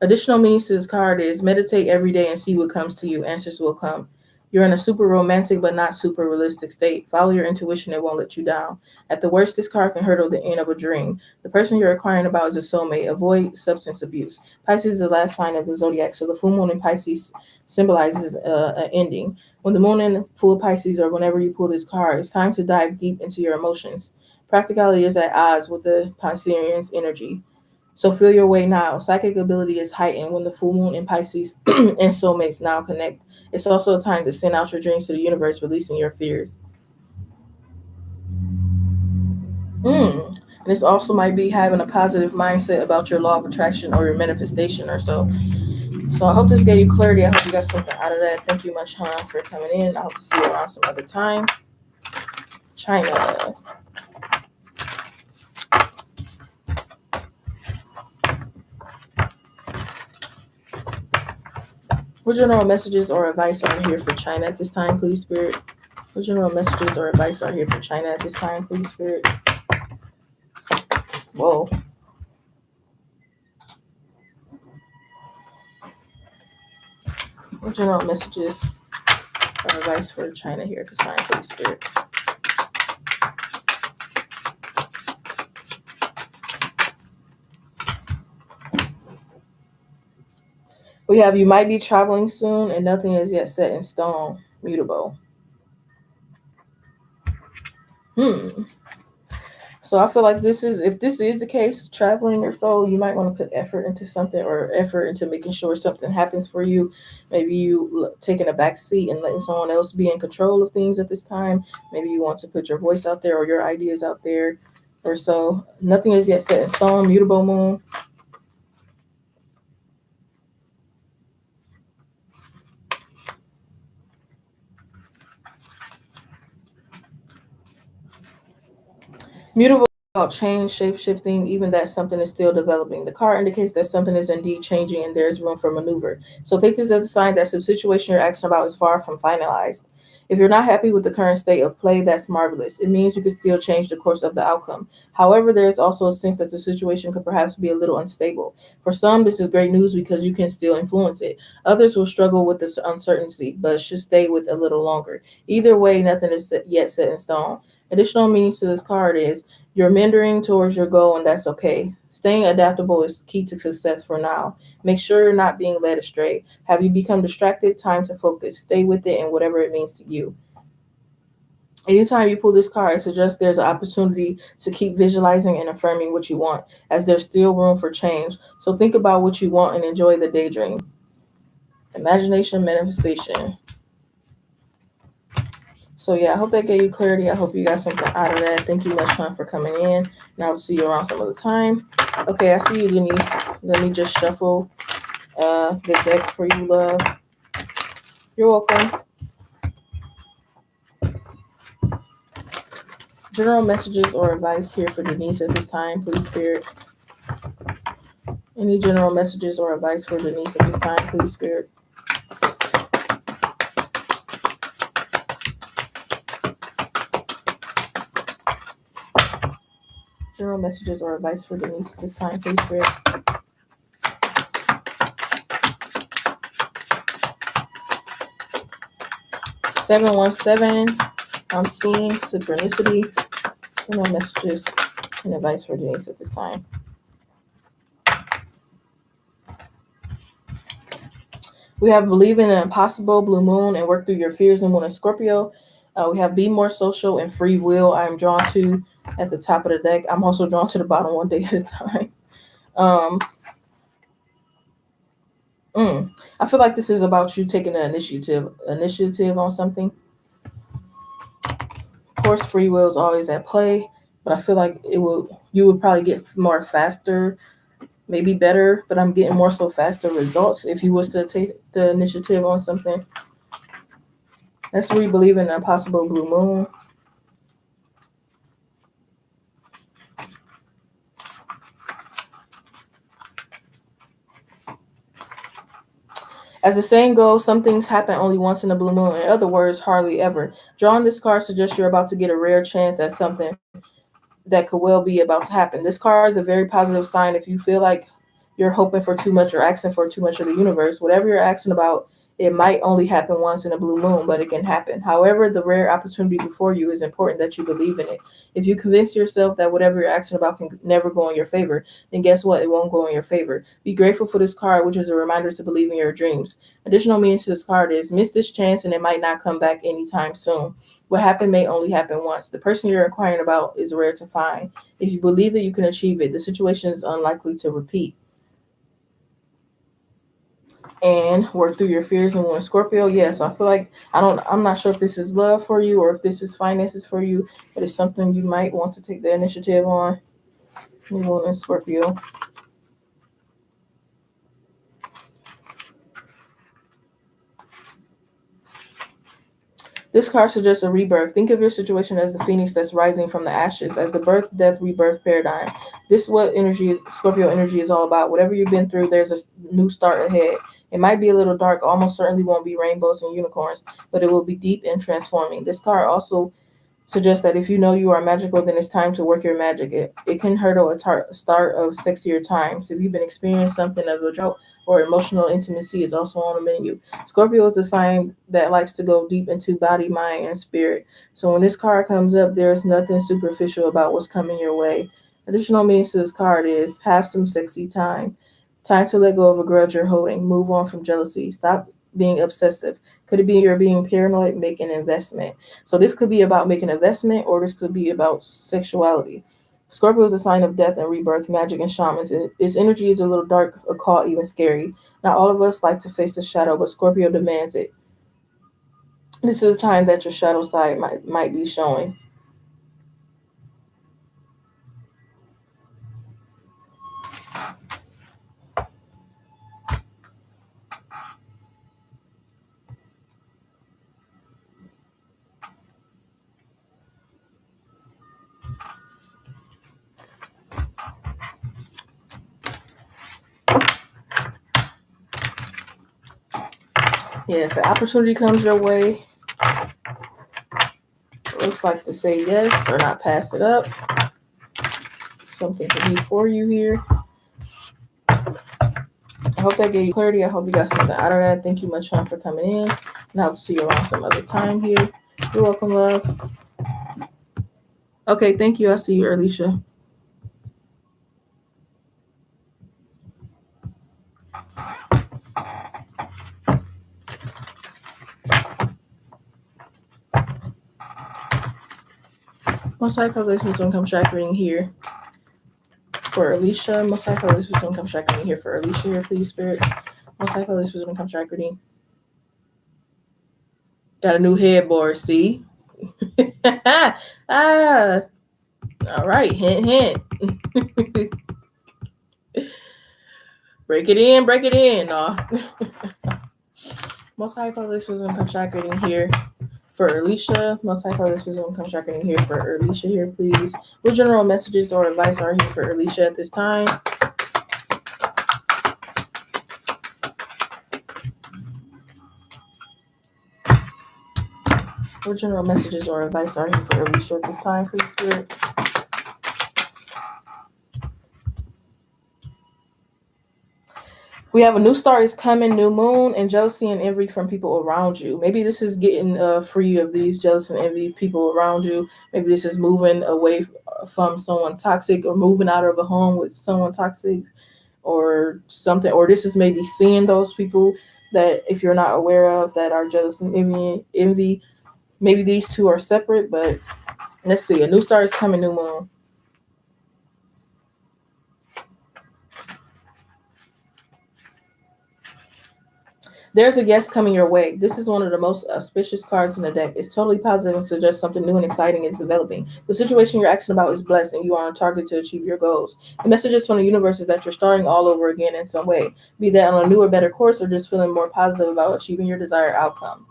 Additional meanings to this card is meditate every day and see what comes to you. Answers will come. You're in a super romantic but not super realistic state. Follow your intuition, it won't let you down. At the worst, this card can hurdle the end of a dream. The person you're inquiring about is a soulmate. Avoid substance abuse. Pisces is the last sign of the zodiac, so the full moon in Pisces symbolizes an ending. When the moon in full Pisces, or whenever you pull this card, it's time to dive deep into your emotions. Practicality is at odds with the Piscean's energy. So feel your way now. Psychic ability is heightened when the full moon in Pisces and soulmates now connect. It's also a time to send out your dreams to the universe, releasing your fears. And this also might be having a positive mindset about your law of attraction or your manifestation or so. So I hope this gave you clarity. I hope you got something out of that. Thank you much, Han, for coming in. I hope to see you around some other time. China. What general messages or advice are here for China at this time, please, Spirit? What general messages or advice are here for China at this time, please, Spirit? Whoa. What general messages or advice for China here at this time, please, Spirit? We have you might be traveling soon and nothing is yet set in stone. Mutable. So I feel like if this is the case, traveling or so, you might want to put effort into something or effort into making sure something happens for you. Maybe you taking a back seat and letting someone else be in control of things at this time. Maybe you want to put your voice out there or your ideas out there or so. Nothing is yet set in stone. Mutable moon. Mutable about change, shape shifting, even that something is still developing. The card indicates that something is indeed changing and there is room for maneuver. So take this as a sign that the situation you're asking about is far from finalized. If you're not happy with the current state of play, that's marvelous. It means you can still change the course of the outcome. However, there is also a sense that the situation could perhaps be a little unstable. For some, this is great news because you can still influence it. Others will struggle with this uncertainty, but should stay with a little longer. Either way, nothing is yet set in stone. Additional meanings to this card is you're meandering towards your goal, and that's okay. Staying adaptable is key to success for now. Make sure you're not being led astray. Have you become distracted? Time to focus. Stay with it and whatever it means to you. Anytime you pull this card, it suggests there's an opportunity to keep visualizing and affirming what you want, as there's still room for change. So think about what you want and enjoy the daydream. Imagination, manifestation. So yeah, I hope that gave you clarity. I hope you got something out of that. Thank you much, hon, for coming in. And I will see you around some other time. Okay, I see you, Denise. Let me just shuffle the deck for you, love. You're welcome. General messages or advice here for Denise at this time, please, Spirit. Any general messages or advice for Denise at this time, please, Spirit. general messages or advice for Denise this time, please, Spirit. 717. I'm seeing synchronicity. General messages and advice for Denise at this time. We have believe in an impossible, blue moon, and work through your fears, new moon, and Scorpio. We have be more social and free will. I am drawn to at the top of the deck. I'm also drawn to the bottom, one day at a time. I feel like this is about you taking an initiative on something. Of course, free will is always at play, but I feel like you would probably get more faster, maybe better, but I'm getting more so faster results if you was to take the initiative on something. That's where you believe in a possible blue moon. As the saying goes, some things happen only once in a blue moon. In other words, hardly ever. Drawing this card suggests you're about to get a rare chance at something that could well be about to happen. This card is a very positive sign if you feel like you're hoping for too much or asking for too much of the universe. Whatever you're asking about, it might only happen once in a blue moon, but it can happen. However, the rare opportunity before you is important that you believe in it. If you convince yourself that whatever you're asking about can never go in your favor, then guess what? It won't go in your favor. Be grateful for this card, which is a reminder to believe in your dreams. Additional meaning to this card is miss this chance and it might not come back anytime soon. What happened may only happen once. The person you're inquiring about is rare to find. If you believe it, you can achieve it. The situation is unlikely to repeat. And work through your fears and want Scorpio. Yes, I feel like I'm not sure if this is love for you or if this is finances for you, but it's something you might want to take the initiative on. You want Scorpio. This card suggests a rebirth. Think of your situation as the phoenix that's rising from the ashes, as the birth, death, rebirth paradigm. This is what Scorpio energy is all about. Whatever you've been through, there's a new start ahead. It might be a little dark, almost certainly won't be rainbows and unicorns, but it will be deep and transforming. This card also suggests that if you know you are magical, then it's time to work your magic. It can hurdle a start of sexier times. If you've been experiencing something of a drought or emotional intimacy is also on the menu. Scorpio is a sign that likes to go deep into body, mind, and spirit. So when this card comes up, there's nothing superficial about what's coming your way. Additional meanings to this card is have some sexy time. Time to let go of a grudge you're holding. Move on from jealousy. Stop being obsessive. Could it be you're being paranoid, make an investment? So this could be about making an investment, or this could be about sexuality. Scorpio is a sign of death and rebirth, magic and shamans. Its energy is a little dark, occult, even scary. Not all of us like to face the shadow, but Scorpio demands it. This is a time that your shadow side might be showing. Yeah, if the opportunity comes your way, it looks like to say yes or not pass it up. Something to be for you here. I hope that gave you clarity. I hope you got something out of that. Thank you much, Sean, for coming in. And I'll see you around some other time here. You're welcome, love. Okay, thank you. I'll see you, Alicia. Most high population income track reading here for Alicia. Most high population income track reading here for Alicia here, please, Spirit. Most high population income track reading. Got a new headboard, see? All right, hint, hint. Break it in. No. Most high population income track reading here for Alicia. Most high population income track reading here for Alicia here, please. What general messages or advice are here for Alicia at this time? What general messages or advice are here for Alicia at this time, please, Spirit? We have a new star is coming, new moon, and jealousy and envy from people around you. Maybe this is getting free of these jealous and envy people around you. Maybe this is moving away from someone toxic, or moving out of a home with someone toxic or something. Or this is maybe seeing those people that, if you're not aware of, that are jealous and envy. Maybe these two are separate, but let's see. A new star is coming, new moon. There's a guest coming your way. This is one of the most auspicious cards in the deck. It's totally positive and suggests something new and exciting is developing. The situation you're asking about is blessed, and you are on target to achieve your goals. The messages from the universe is that you're starting all over again in some way, be that on a newer, better course, or just feeling more positive about achieving your desired outcome.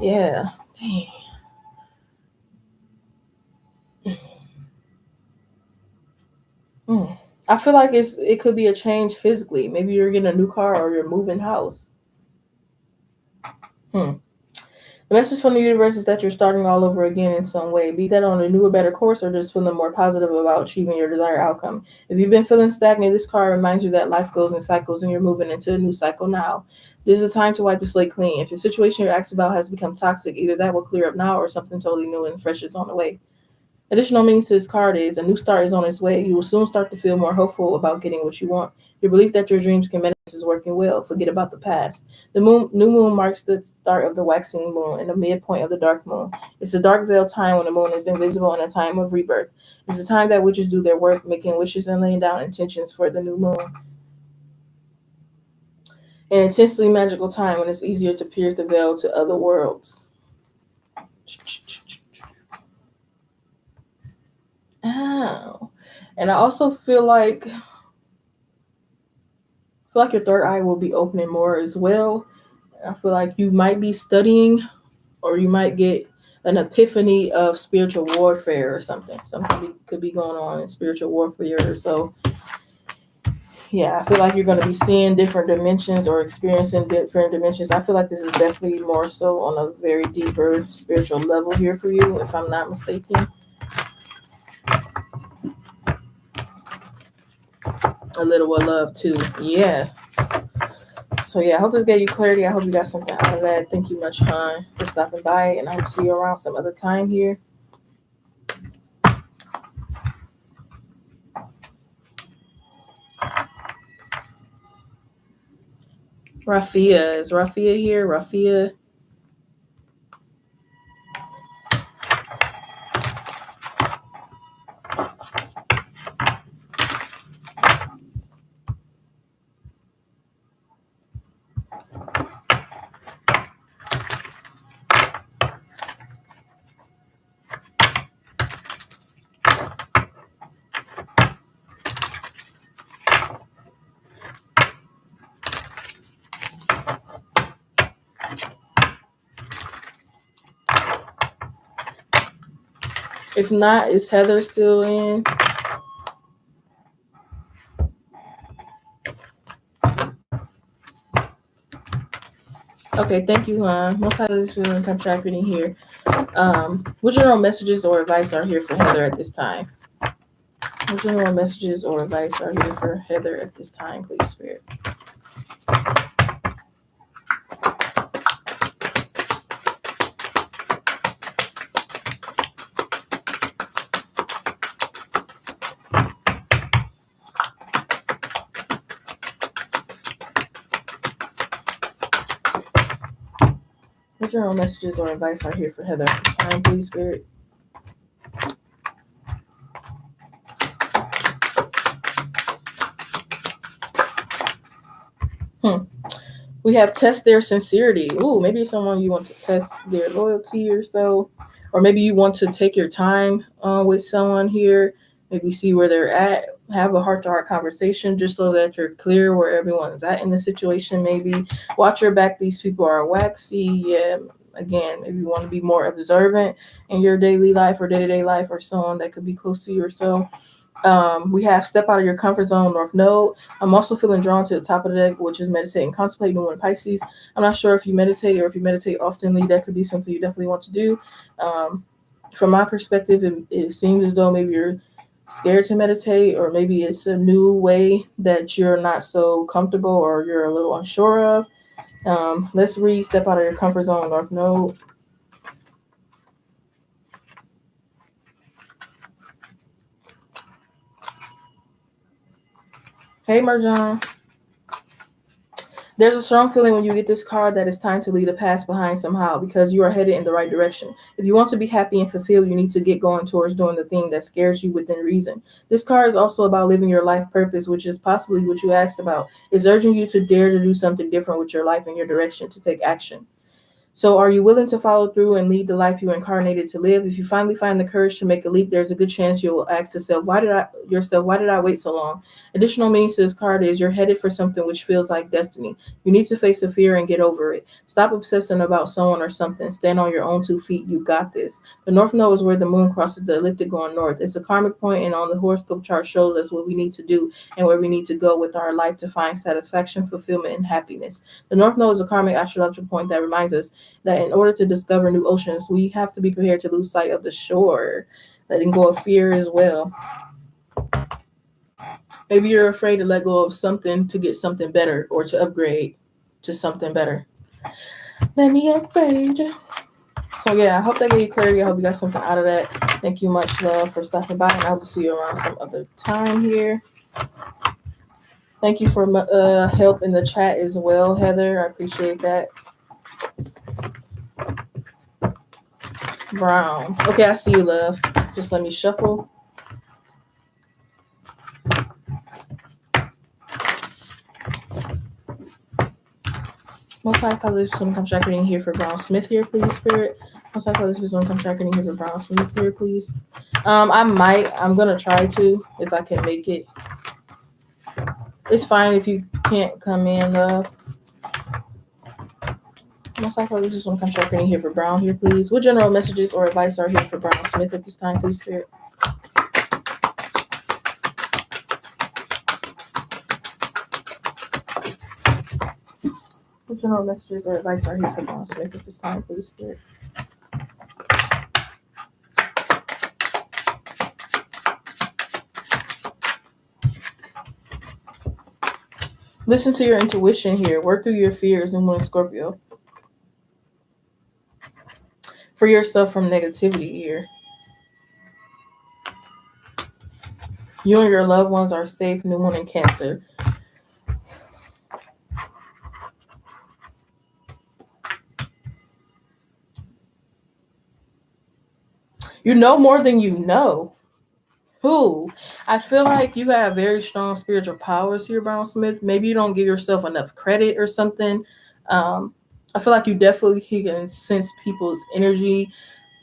Yeah. Dang. I feel like it could be a change physically. Maybe you're getting a new car or you're moving house. Hmm. The message from the universe is that you're starting all over again in some way, be that on a newer, better course, or just feeling more positive about achieving your desired outcome. If you've been feeling stagnant, this card reminds you that life goes in cycles and you're moving into a new cycle now. This is a time to wipe the slate clean. If the situation you're asked about has become toxic, either that will clear up now or something totally new and fresh is on the way. Additional meanings to this card is a new start is on its way. You will soon start to feel more hopeful about getting what you want. Your belief that your dreams can manifest is working well. Forget about the past. The new moon marks the start of the waxing moon and the midpoint of the dark moon. It's a dark veil time when the moon is invisible and a time of rebirth. It's a time that witches do their work, making wishes and laying down intentions for the new moon. An intensely magical time when it's easier to pierce the veil to other worlds. Ow. And I also feel like your third eye will be opening more as well. I feel like you might be studying, or you might get an epiphany of spiritual warfare or something. Something could be going on in spiritual warfare. So, yeah, I feel like you're going to be seeing different dimensions or experiencing different dimensions. I feel like this is definitely more so on a very deeper spiritual level here for you, if I'm not mistaken. A little of love too. Yeah. So yeah, I hope this gave you clarity. I hope you got something out of that. Thank you much, hon, for stopping by, and I will see you around some other time here. Rafia. Is Rafia here? Rafia. If not, is Heather still in? Okay, thank you, hon. Most out of this feeling contract reading here. What general messages or advice are here for Heather at this time? What general messages or advice are here for Heather at this time, please, Spirit? What general messages or advice are here for Heather at this time, please, Spirit? We have test their sincerity. Ooh, maybe someone you want to test their loyalty or so. Or maybe you want to take your time with someone here. Maybe see where they're at. Have a heart-to-heart conversation just so that you're clear where everyone's at in the situation. Maybe watch your back. These people are waxy. Yeah, again, maybe you want to be more observant in your daily life or day-to-day life, or someone that could be close to you or so. We have step out of your comfort zone, North Node. I'm also feeling drawn to the top of the deck, which is meditate and contemplate, Moon and Pisces. I'm not sure if you meditate, or if you meditate oftenly, that could be something you definitely want to do. From my perspective, it seems as though maybe you're scared to meditate, or maybe it's a new way that you're not so comfortable or you're a little unsure of. Let's read Step Out of Your Comfort Zone, North Node. Hey, Marjan. There's a strong feeling when you get this card that it's time to leave the past behind somehow because you are headed in the right direction. If you want to be happy and fulfilled, you need to get going towards doing the thing that scares you within reason. This card is also about living your life purpose, which is possibly what you asked about. It's urging you to dare to do something different with your life and your direction, to take action. So, are you willing to follow through and lead the life you incarnated to live? If you finally find the courage to make a leap, there's a good chance you'll ask yourself, why did I wait so long? Additional meaning to this card is you're headed for something which feels like destiny. You need to face the fear and get over it. Stop obsessing about someone or something. Stand on your own 2 feet. You got this. The North Node is where the moon crosses the ecliptic going north. It's a karmic point, and on the horoscope chart shows us what we need to do and where we need to go with our life to find satisfaction, fulfillment, and happiness. The North Node is a karmic astrological point that reminds us that in order to discover new oceans, we have to be prepared to lose sight of the shore, letting go of fear as well. Maybe you're afraid to let go of something to get something better or to upgrade to something better. Let me upgrade you. So yeah, I hope that gave you clarity. I hope you got something out of that. Thank you much, love, for stopping by, and I will see you around some other time here. Thank you for help in the chat as well, Heather. I appreciate that. Brown. Okay, I see you, love. Just let me shuffle. Most high colors, some contract reading here for Brown Smith here, please, Spirit. Most high colors, some contract reading here for Brown Smith here, please. I'm gonna try to, if I can make it. It's fine if you can't come in, love. Most high colors, some contract reading here for Brown here, please. What general messages or advice are here for Brown Smith at this time, please, Spirit? What general messages or advice are here for Brown Smith at this time, please, Spirit? Listen to your intuition here. Work through your fears, New Moon Scorpio. Free yourself from negativity here. You and your loved ones are safe, New Moon in Cancer. You know more than you know. Who? I feel like you have very strong spiritual powers here, Brown Smith. Maybe you don't give yourself enough credit or something. I feel like you definitely can sense people's energy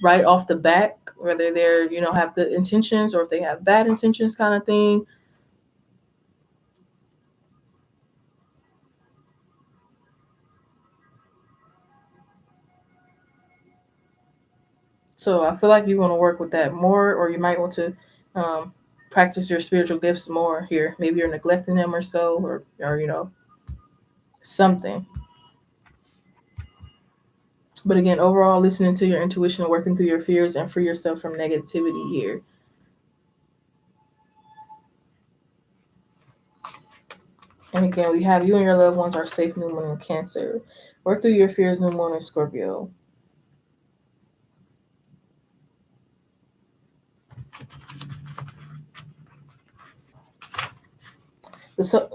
right off the bat, whether they're, have good intentions or if they have bad intentions kind of thing. So I feel like you want to work with that more, or you might want to practice your spiritual gifts more here. Maybe you're neglecting them or so, or something. But again, overall, listening to your intuition, working through your fears, and free yourself from negativity here. And again, we have you and your loved ones are safe, New Moon in Cancer. Work through your fears, New Moon in Scorpio.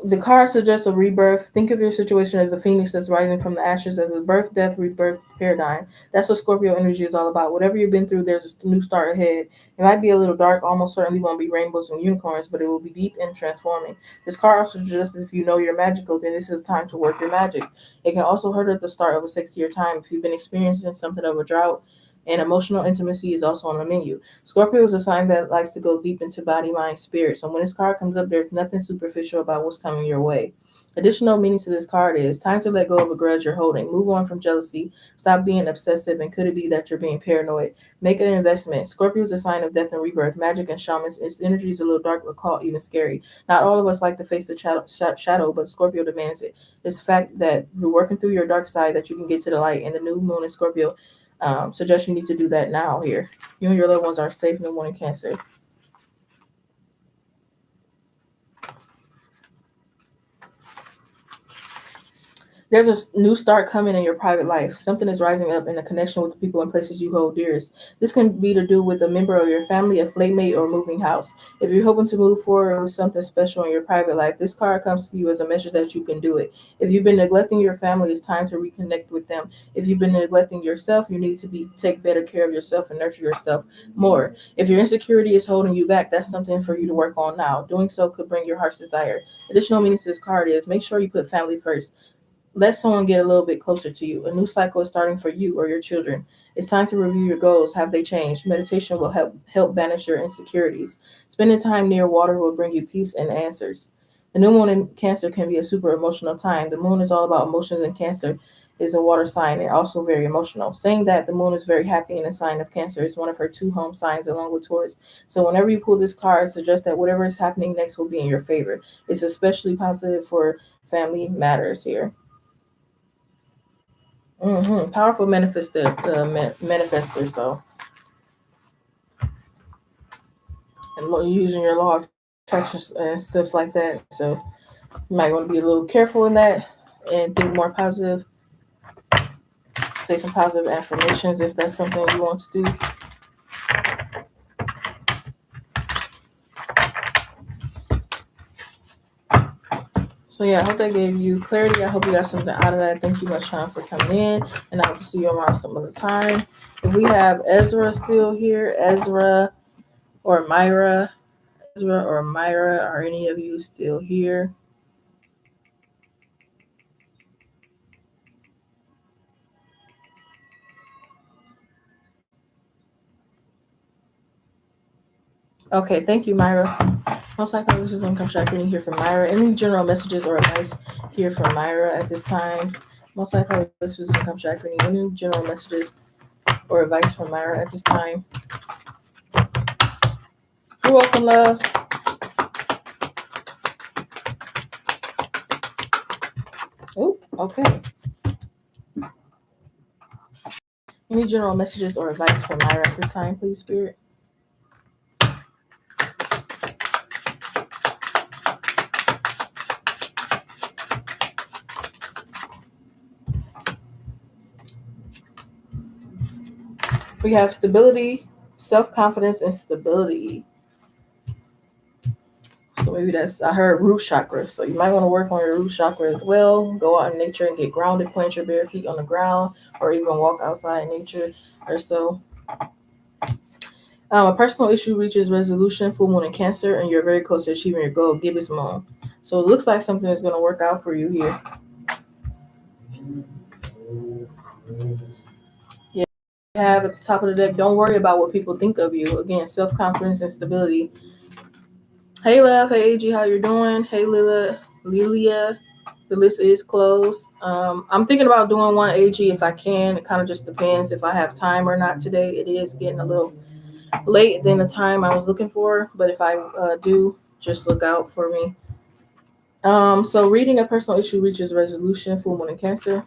The card suggests a rebirth. Think of your situation as the phoenix that's rising from the ashes, as a birth, death, rebirth paradigm. That's what Scorpio energy is all about. Whatever you've been through, there's a new start ahead. It might be a little dark, almost certainly won't be rainbows and unicorns, but it will be deep and transforming. This card also suggests if you know you're magical, then this is time to work your magic. It can also hurt at the start of a 6-year time if you've been experiencing something of a drought. And emotional intimacy is also on the menu. Scorpio is a sign that likes to go deep into body, mind, spirit. So when this card comes up, there's nothing superficial about what's coming your way. Additional meaning to this card is time to let go of a grudge you're holding. Move on from jealousy. Stop being obsessive. And could it be that you're being paranoid? Make an investment. Scorpio is a sign of death and rebirth. Magic and shamans. Its energy is a little dark, occult, even scary. Not all of us like to face the shadow, but Scorpio demands it. It's the fact that you're working through your dark side that you can get to the light. And the new moon in Scorpio suggest you need to do that now here. You and your loved ones are safe, New Moon in Cancer. There's a new start coming in your private life. Something is rising up in a connection with the people and places you hold dearest. This can be to do with a member of your family, a flatmate, or moving house. If you're hoping to move forward with something special in your private life, this card comes to you as a message that you can do it. If you've been neglecting your family, it's time to reconnect with them. If you've been neglecting yourself, you need to take better care of yourself and nurture yourself more. If your insecurity is holding you back, that's something for you to work on now. Doing so could bring your heart's desire. Additional meaning to this card is make sure you put family first. Let someone get a little bit closer to you. A new cycle is starting for you or your children. It's time to review your goals. Have they changed? Meditation will help banish your insecurities. Spending time near water will bring you peace and answers. The new moon in Cancer can be a super emotional time. The moon is all about emotions, and Cancer is a water sign and also very emotional. Saying that the moon is very happy in a sign of Cancer is one of her two home signs along with Taurus. So whenever you pull this card, it suggests that whatever is happening next will be in your favor. It's especially positive for family matters here. Powerful manifester. So, and using your law of attraction and stuff like that. So, you might want to be a little careful in that and think more positive. Say some positive affirmations if that's something you want to do. So yeah, I hope that gave you clarity. I hope you got something out of that. Thank you much, Sean, for coming in, and I hope to see you around some other time. If we have Ezra still here, or Myra, are any of you still here? Okay, thank you, Myra. Most likely this was going to come track reading here from Myra. Any general messages or advice here from Myra at this time? Most likely this was going to come track reading. Any general messages or advice from Myra at this time? You're welcome, love. Oh, okay. Any general messages or advice from Myra at this time, please, Spirit? We have stability, self-confidence, and stability. So maybe I heard root chakra. So you might want to work on your root chakra as well. Go out in nature and get grounded. Plant your bare feet on the ground or even walk outside in nature or so. A personal issue reaches resolution, full moon in Cancer, and you're very close to achieving your goal, gibbous moon. So it looks like something is going to work out for you here. Yeah, you have at the top of the deck, don't worry about what people think of you. Again, self-confidence and stability. Hey, love. Hey, AG, how you doing? Hey, Lilia. The list is closed. I'm thinking about doing one AG if I can. It kind of just depends if I have time or not today. It is getting a little late than the time I was looking for, but if I do, just look out for me. So reading a personal issue reaches resolution, full moon in Cancer.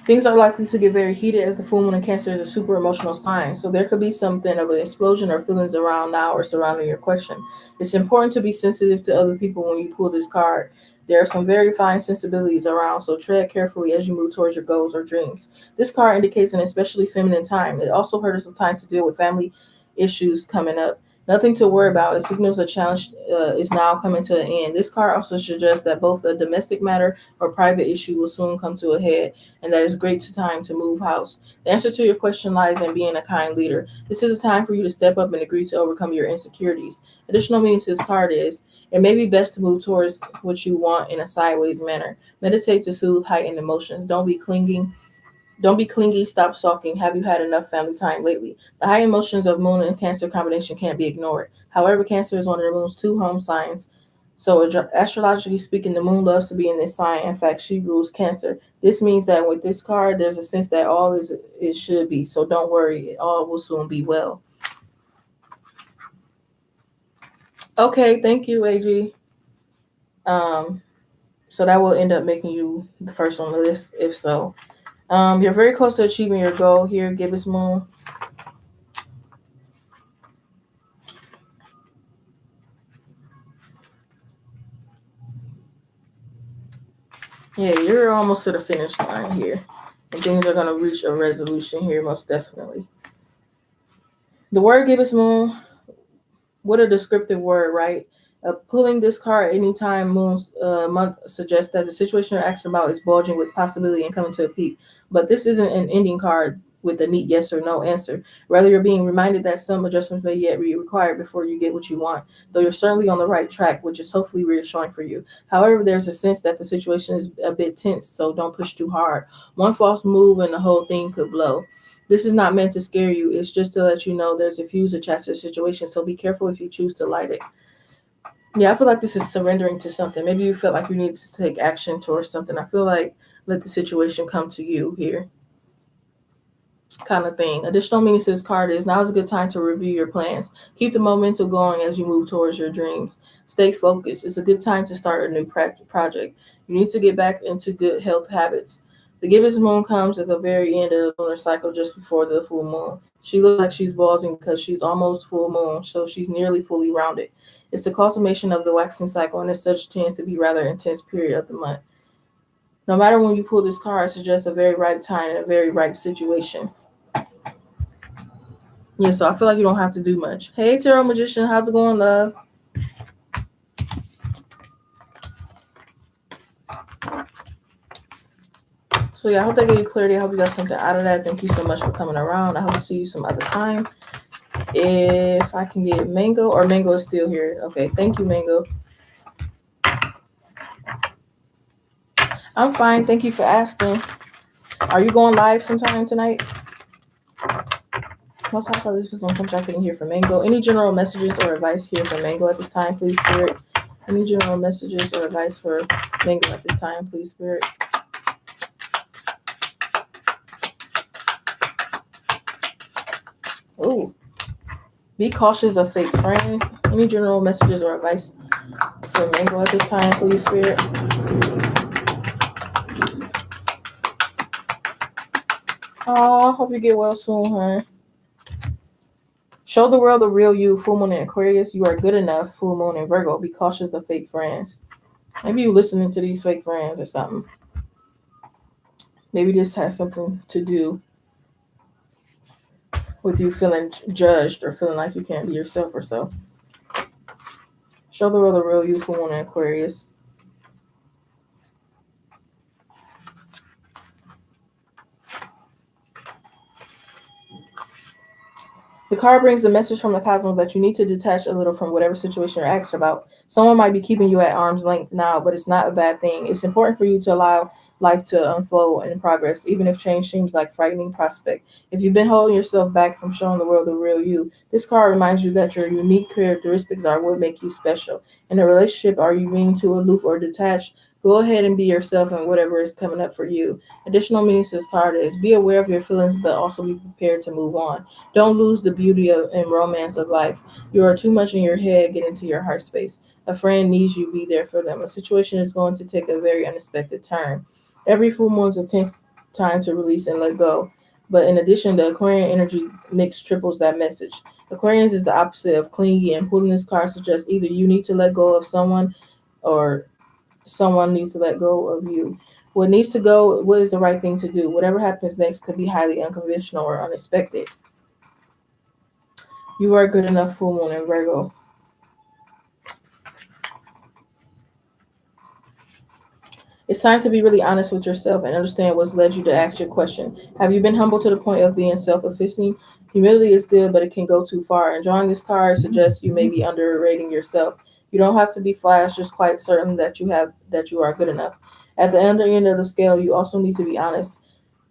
Things are likely to get very heated as the full moon in Cancer is a super emotional sign. So there could be something of an explosion or feelings around now or surrounding your question. It's important to be sensitive to other people when you pull this card. There are some very fine sensibilities around, so tread carefully as you move towards your goals or dreams. This card indicates an especially feminine time. It also hurts the time to deal with family issues coming up. Nothing to worry about. It signals a challenge is now coming to an end. This card also suggests that both a domestic matter or private issue will soon come to a head, and that it's great time to move house. The answer to your question lies in being a kind leader. This is a time for you to step up and agree to overcome your insecurities. Additional meaning to this card is it may be best to move towards what you want in a sideways manner. Meditate to soothe heightened emotions. Don't be clingy, stop stalking. Have you had enough family time lately? The high emotions of moon and Cancer combination can't be ignored. However, Cancer is one of the moon's two home signs. So, astrologically speaking, the moon loves to be in this sign. In fact, she rules Cancer. This means that with this card, there's a sense that all is it should be. So, don't worry, all will soon be well. Okay, thank you, AG. So that will end up making you the first on the list, if so. You're very close to achieving your goal here, Gibbous Moon. Yeah, you're almost to the finish line here. And things are going to reach a resolution here, most definitely. The word gibbous moon, what a descriptive word, right? Pulling this card anytime moon's month suggests that the situation you're asking about is bulging with possibility and coming to a peak. But this isn't an ending card with a neat yes or no answer. Rather, you're being reminded that some adjustments may yet be required before you get what you want, though you're certainly on the right track, which is hopefully reassuring for you. However, there's a sense that the situation is a bit tense, so don't push too hard. One false move and the whole thing could blow. This is not meant to scare you. It's just to let you know there's a fuse attached to the situation, so be careful if you choose to light it. Yeah, I feel like this is surrendering to something. Maybe you felt like you needed to take action towards something. I feel like let the situation come to you here, kind of thing. Additional meaning to this card is now is a good time to review your plans. Keep the momentum going as you move towards your dreams. Stay focused. It's a good time to start a new project. You need to get back into good health habits. The gibbous moon comes at the very end of the lunar cycle just before the full moon. She looks like she's bulging because she's almost full moon, so she's nearly fully rounded. It's the culmination of the waxing cycle, and as such tends to be rather intense period of the month. No matter when you pull this card, it suggests a very ripe time and a very ripe situation. Yeah, so I feel like you don't have to do much. Hey, Tarot Magician, how's it going, love? So yeah, I hope that gave you clarity. I hope you got something out of that. Thank you so much for coming around. I hope to see you some other time. If I can get Mango, or Mango is still here. Okay, thank you, Mango. I'm fine. Thank you for asking. Are you going live sometime tonight? Most high this was on contract in here for Mango. Any general messages or advice here for Mango at this time, please, Spirit? Any general messages or advice for Mango at this time, please, Spirit? Ooh. Be cautious of fake friends. Any general messages or advice for Mango at this time, please, Spirit? Oh, hope you get well soon, huh? Show the world the real you, full moon in Aquarius. You are good enough, full moon in Virgo. Be cautious of fake friends. Maybe you listening to these fake friends or something. Maybe this has something to do with you feeling judged or feeling like you can't be yourself or so. Show the world the real you, full moon in Aquarius. The card brings the message from the cosmos that you need to detach a little from whatever situation you're asked about. Someone might be keeping you at arm's length now, but it's not a bad thing. It's important for you to allow life to unfold and progress, even if change seems like a frightening prospect. If you've been holding yourself back from showing the world the real you, this card reminds you that your unique characteristics are what make you special. In a relationship, are you being too aloof or detached? Go ahead and be yourself and whatever is coming up for you. Additional meanings to this card is be aware of your feelings, but also be prepared to move on. Don't lose the beauty of and romance of life. You are too much in your head. Get into your heart space. A friend needs you. Be there for them. A situation is going to take a very unexpected turn. Every full moon is a tense time to release and let go. But in addition, the Aquarian energy mix triples that message. Aquarians is the opposite of clingy, and pulling this card suggests either you need to let go of someone or someone needs to let go of you. What needs to go, what is the right thing to do? Whatever happens next could be highly unconventional or unexpected. You are good enough, full moon in Virgo. It's time to be really honest with yourself and understand what's led you to ask your question. Have you been humble to the point of being self-effacing? Humility is good, but it can go too far. And drawing this card suggests you may be underrating yourself. You don't have to be flash, just quite certain that you are good enough. At the other end of the scale, you also need to be honest.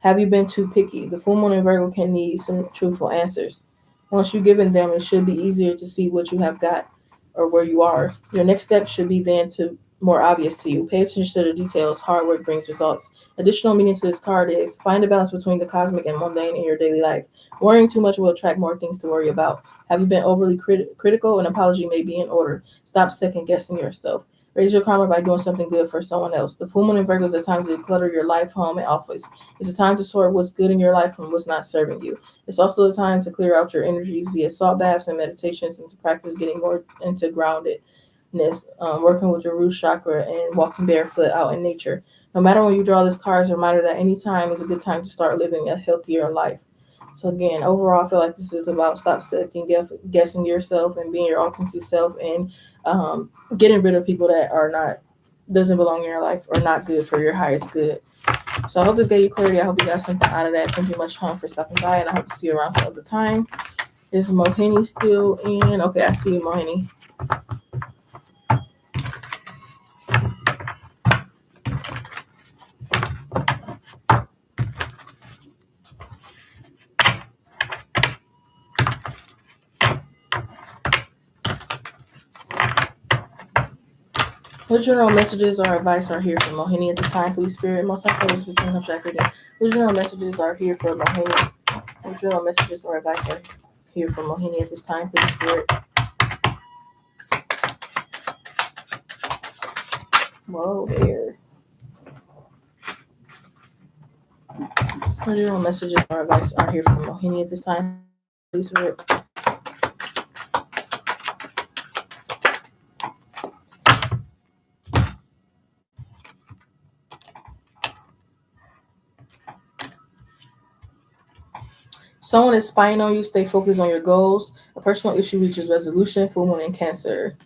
Have you been too picky? The full moon in Virgo can need some truthful answers. Once you've given them, it should be easier to see what you have got or where you are. Your next step should be then to more obvious to you. Pay attention to the details. Hard work brings results. Additional meaning to this card is find a balance between the cosmic and mundane in your daily life. Worrying too much will attract more things to worry about. Have you been overly critical? An apology may be in order. Stop second guessing yourself. Raise your karma by doing something good for someone else. The full moon in Virgo is a time to declutter your life, home, and office. It's a time to sort what's good in your life from what's not serving you. It's also a time to clear out your energies via salt baths and meditations and to practice getting more into grounded. working with your root chakra, and walking barefoot out in nature. No matter when you draw this card, it's a reminder that any time is a good time to start living a healthier life. So again, overall, I feel like this is about stop second guessing yourself and being your authentic self, and getting rid of people that are not doesn't belong in your life or not good for your highest good. So I hope this gave you clarity. I hope you got something out of that. Thank you much, home, for stopping by, and I hope to see you around some other time. Is Mohini still in? Okay, I see you, Mohini. What general messages or advice are here for Mohini at this time, please, Spirit? Most likely, this was some reading. What general messages are here for Mohini? What general messages or advice are here for Mohini at this time, please, Spirit? Whoa, there. What general messages or advice are here for Mohini at this time, please, Spirit? Someone is spying on you. Stay focused on your goals. A personal issue reaches resolution. Full moon in Cancer.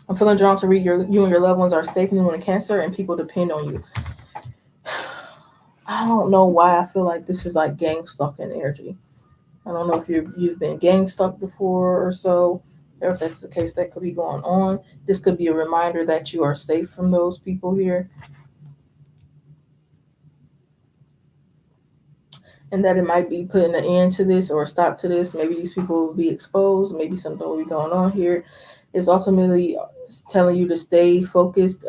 I'm feeling drawn to read you and your loved ones are safe. New moon in Cancer, and people depend on you. I don't know why I feel like this is like gang stalking energy. I don't know if you've been gang stalked before or so, or if that's the case that could be going on. This could be a reminder that you are safe from those people here, and that it might be putting an end to this or a stop to this. Maybe these people will be exposed. Maybe something will be going on here. It's ultimately telling you to stay focused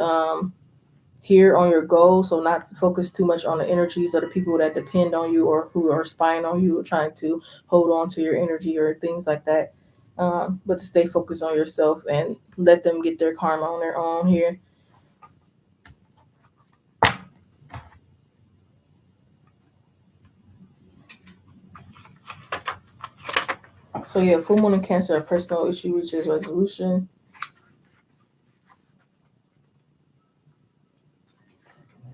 here on your goals. So not to focus too much on the energies of the people that depend on you or who are spying on you or trying to hold on to your energy or things like that. But to stay focused on yourself and let them get their karma on their own here. So yeah, full moon in Cancer, a personal issue reaches resolution.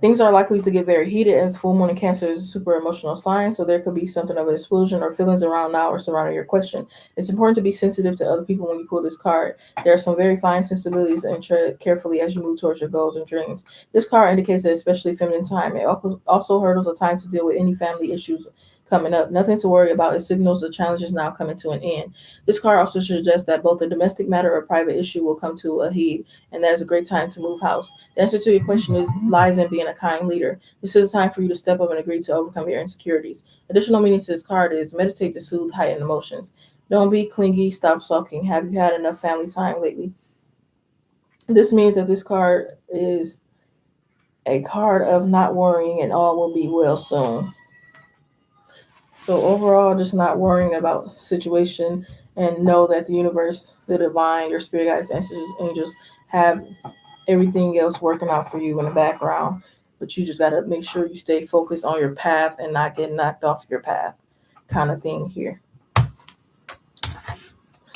Things are likely to get very heated as full moon in Cancer is a super emotional sign, so there could be something of an explosion or feelings around now or surrounding your question. It's important to be sensitive to other people when you pull this card. There are some very fine sensibilities, and tread carefully as you move towards your goals and dreams. This card indicates that especially feminine time. It also hurdles a time to deal with any family issues coming up. Nothing to worry about. It signals the challenge is now coming to an end. This card also suggests that both a domestic matter or private issue will come to a head, and that is a great time to move house. The answer to your question lies in being a kind leader. This is a time for you to step up and agree to overcome your insecurities. Additional meaning to this card is meditate to soothe heightened emotions. Don't be clingy. Stop sulking. Have you had enough family time lately? This means that this card is a card of not worrying and all will be well soon. So overall, just not worrying about situation, and know that the universe, the divine, your spirit guides, ancestors, angels have everything else working out for you in the background. But you just gotta make sure you stay focused on your path and not get knocked off your path, kind of thing here.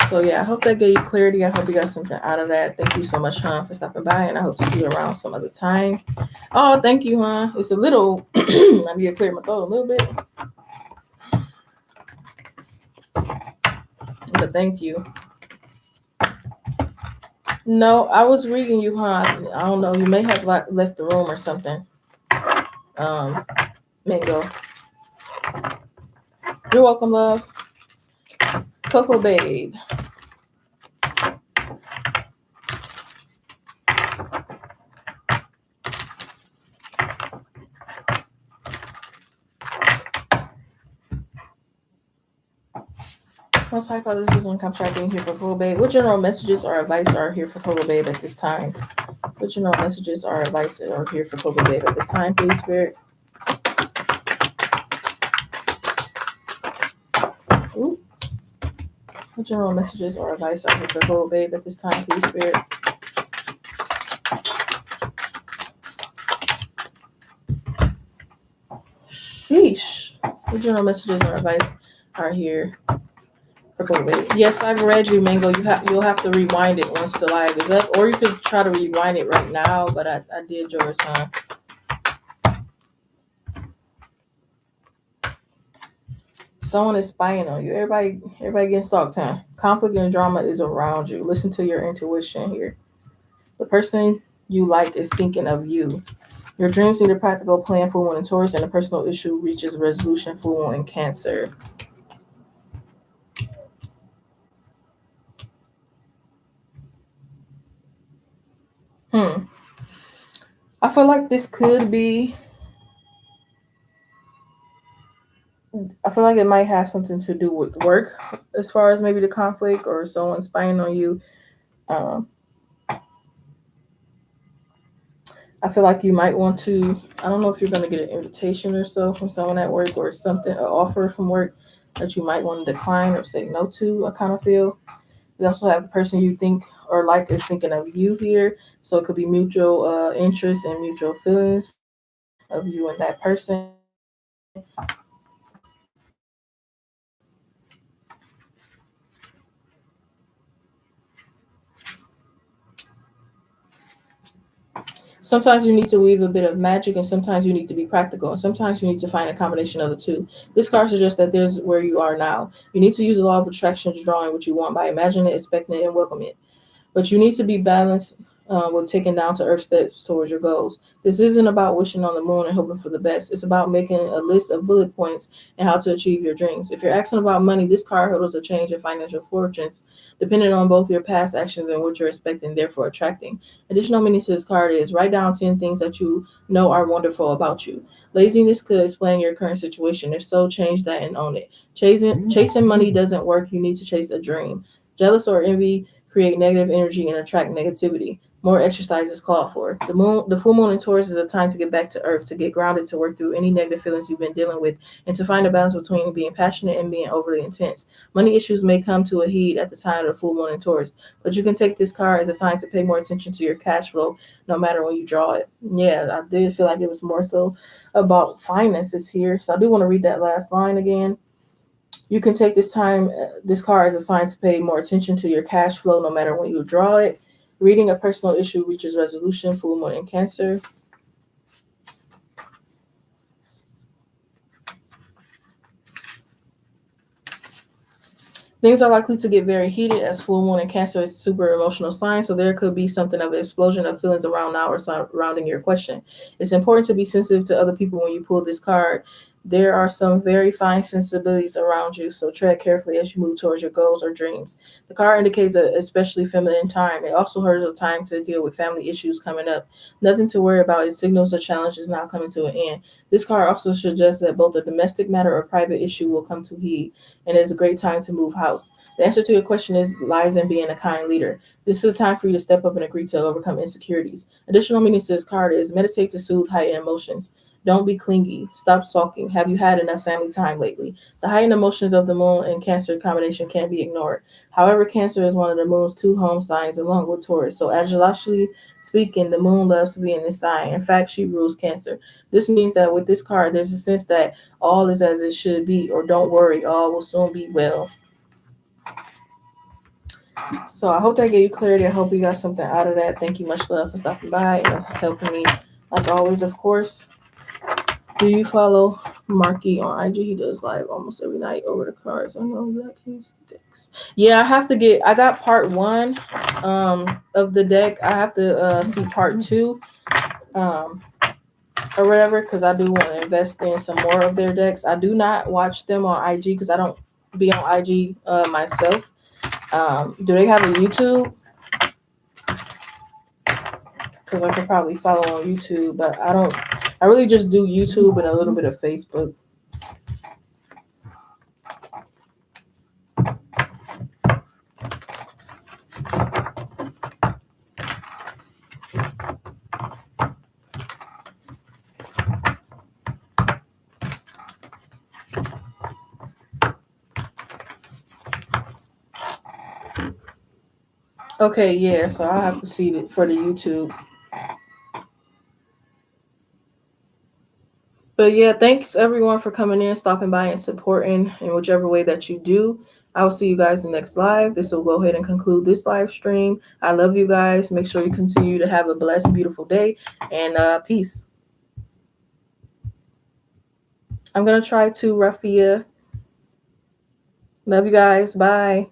So yeah, I hope that gave you clarity. I hope you got something out of that. Thank you so much, hon, for stopping by, and I hope to see you around some other time. Oh, thank you, hon. It's a little. I need to clear my throat a little bit. But thank you. No, I was reading you, hon. I don't know. You may have left the room or something. Mingo. You're welcome, love. Coco Babe. Most high fathers, this one contracting here for Coco Babe. What general messages or advice are here for Coco Babe at this time? What general messages or advice are here for Coco Babe at this time, please, Spirit? Ooh. What general messages or advice are here for Coco Babe at this time, please, Spirit? Sheesh. What general messages or advice are here Yes, I've read you, Mango. You'll have to rewind it once the live is up, or you could try to rewind it right now. But I did yours, huh? Someone is spying on you. Everybody getting stalked, huh? Conflict and drama is around you. Listen to your intuition here. The person you like is thinking of you. Your dreams need a practical plan, full moon in Taurus, and a personal issue reaches resolution, full moon in Cancer. Hmm. I feel like this could be. I feel like it might have something to do with work, as far as maybe the conflict or someone spying on you. Um, I feel like you might want to. I don't know if you're going to get an invitation or so from someone at work or something, an offer from work that you might want to decline or say no to. I kind of feel. We also have the person you think or like is thinking of you here, so it could be mutual interest and mutual feelings of you and that person. Sometimes you need to weave a bit of magic, and sometimes you need to be practical, and sometimes you need to find a combination of the two. This card suggests that there's where you are now. You need to use the law of attraction to draw in what you want by imagining it, expecting it, and welcoming it. But you need to be balanced with taking down to earth steps towards your goals. This isn't about wishing on the moon and hoping for the best. It's about making a list of bullet points and how to achieve your dreams. If you're asking about money, this card holds a change in financial fortunes, depending on both your past actions and what you're expecting, therefore attracting. Additional meaning to this card is write down 10 things that you know are wonderful about you. Laziness could explain your current situation. If so, change that and own it. Chasing money doesn't work. You need to chase a dream. Jealous or envy create negative energy and attract negativity. More exercise is called for. The full moon in Taurus is a time to get back to earth, to get grounded, to work through any negative feelings you've been dealing with, and to find a balance between being passionate and being overly intense. Money issues may come to a heat at the time of the full moon in Taurus, but you can take this card as a sign to pay more attention to your cash flow, no matter when you draw it. Yeah, I did feel like it was more so about finances here, so I do want to read that last line again. You can take this card as a sign to pay more attention to your cash flow no matter when you draw it. Reading a personal issue reaches resolution, full moon in Cancer. Things are likely to get very heated as full moon in Cancer is super emotional sign, so there could be something of an explosion of feelings around now or surrounding your question. It's important to be sensitive to other people when you pull this card. There are some very fine sensibilities around you, so tread carefully as you move towards your goals or dreams. The card indicates a especially feminine time. It also holds a time to deal with family issues coming up. Nothing to worry about. It signals a challenge is now coming to an end. This card also suggests that both a domestic matter or private issue will come to heat, and it's a great time to move house. The answer to your question is lies in being a kind leader. This is time for you to step up and agree to overcome insecurities. Additional meanings to this card is meditate to soothe heightened emotions. Don't be clingy. Stop sulking. Have you had enough family time lately? The heightened emotions of the moon and Cancer combination can't be ignored. However, Cancer is one of the moon's two home signs along with Taurus. So astrologically speaking, the moon loves to be in this sign. In fact, she rules Cancer. This means that with this card, there's a sense that all is as it should be, or don't worry, all will soon be well. So I hope that gave you clarity. I hope you got something out of that. Thank you much love for stopping by and helping me. Like always, of course. Do you follow Marky on IG? He does live almost every night over the cards. I know that he sticks. Yeah, I got part one of the deck. I have to see part two um or whatever because I do want to invest in some more of their decks. I do not watch them on IG because I don't be on IG myself. Do they have a YouTube? Because I could probably follow on YouTube, but I don't. I really just do YouTube and a little bit of Facebook. Okay, yeah, so I'll have to see it for the YouTube. But yeah, thanks everyone for coming in, stopping by, and supporting in whichever way that you do. I will see you guys in the next live. This will go ahead and conclude this live stream. I love you guys. Make sure you continue to have a blessed, beautiful day, and peace. I'm going to try to, Rafia. Love you guys. Bye.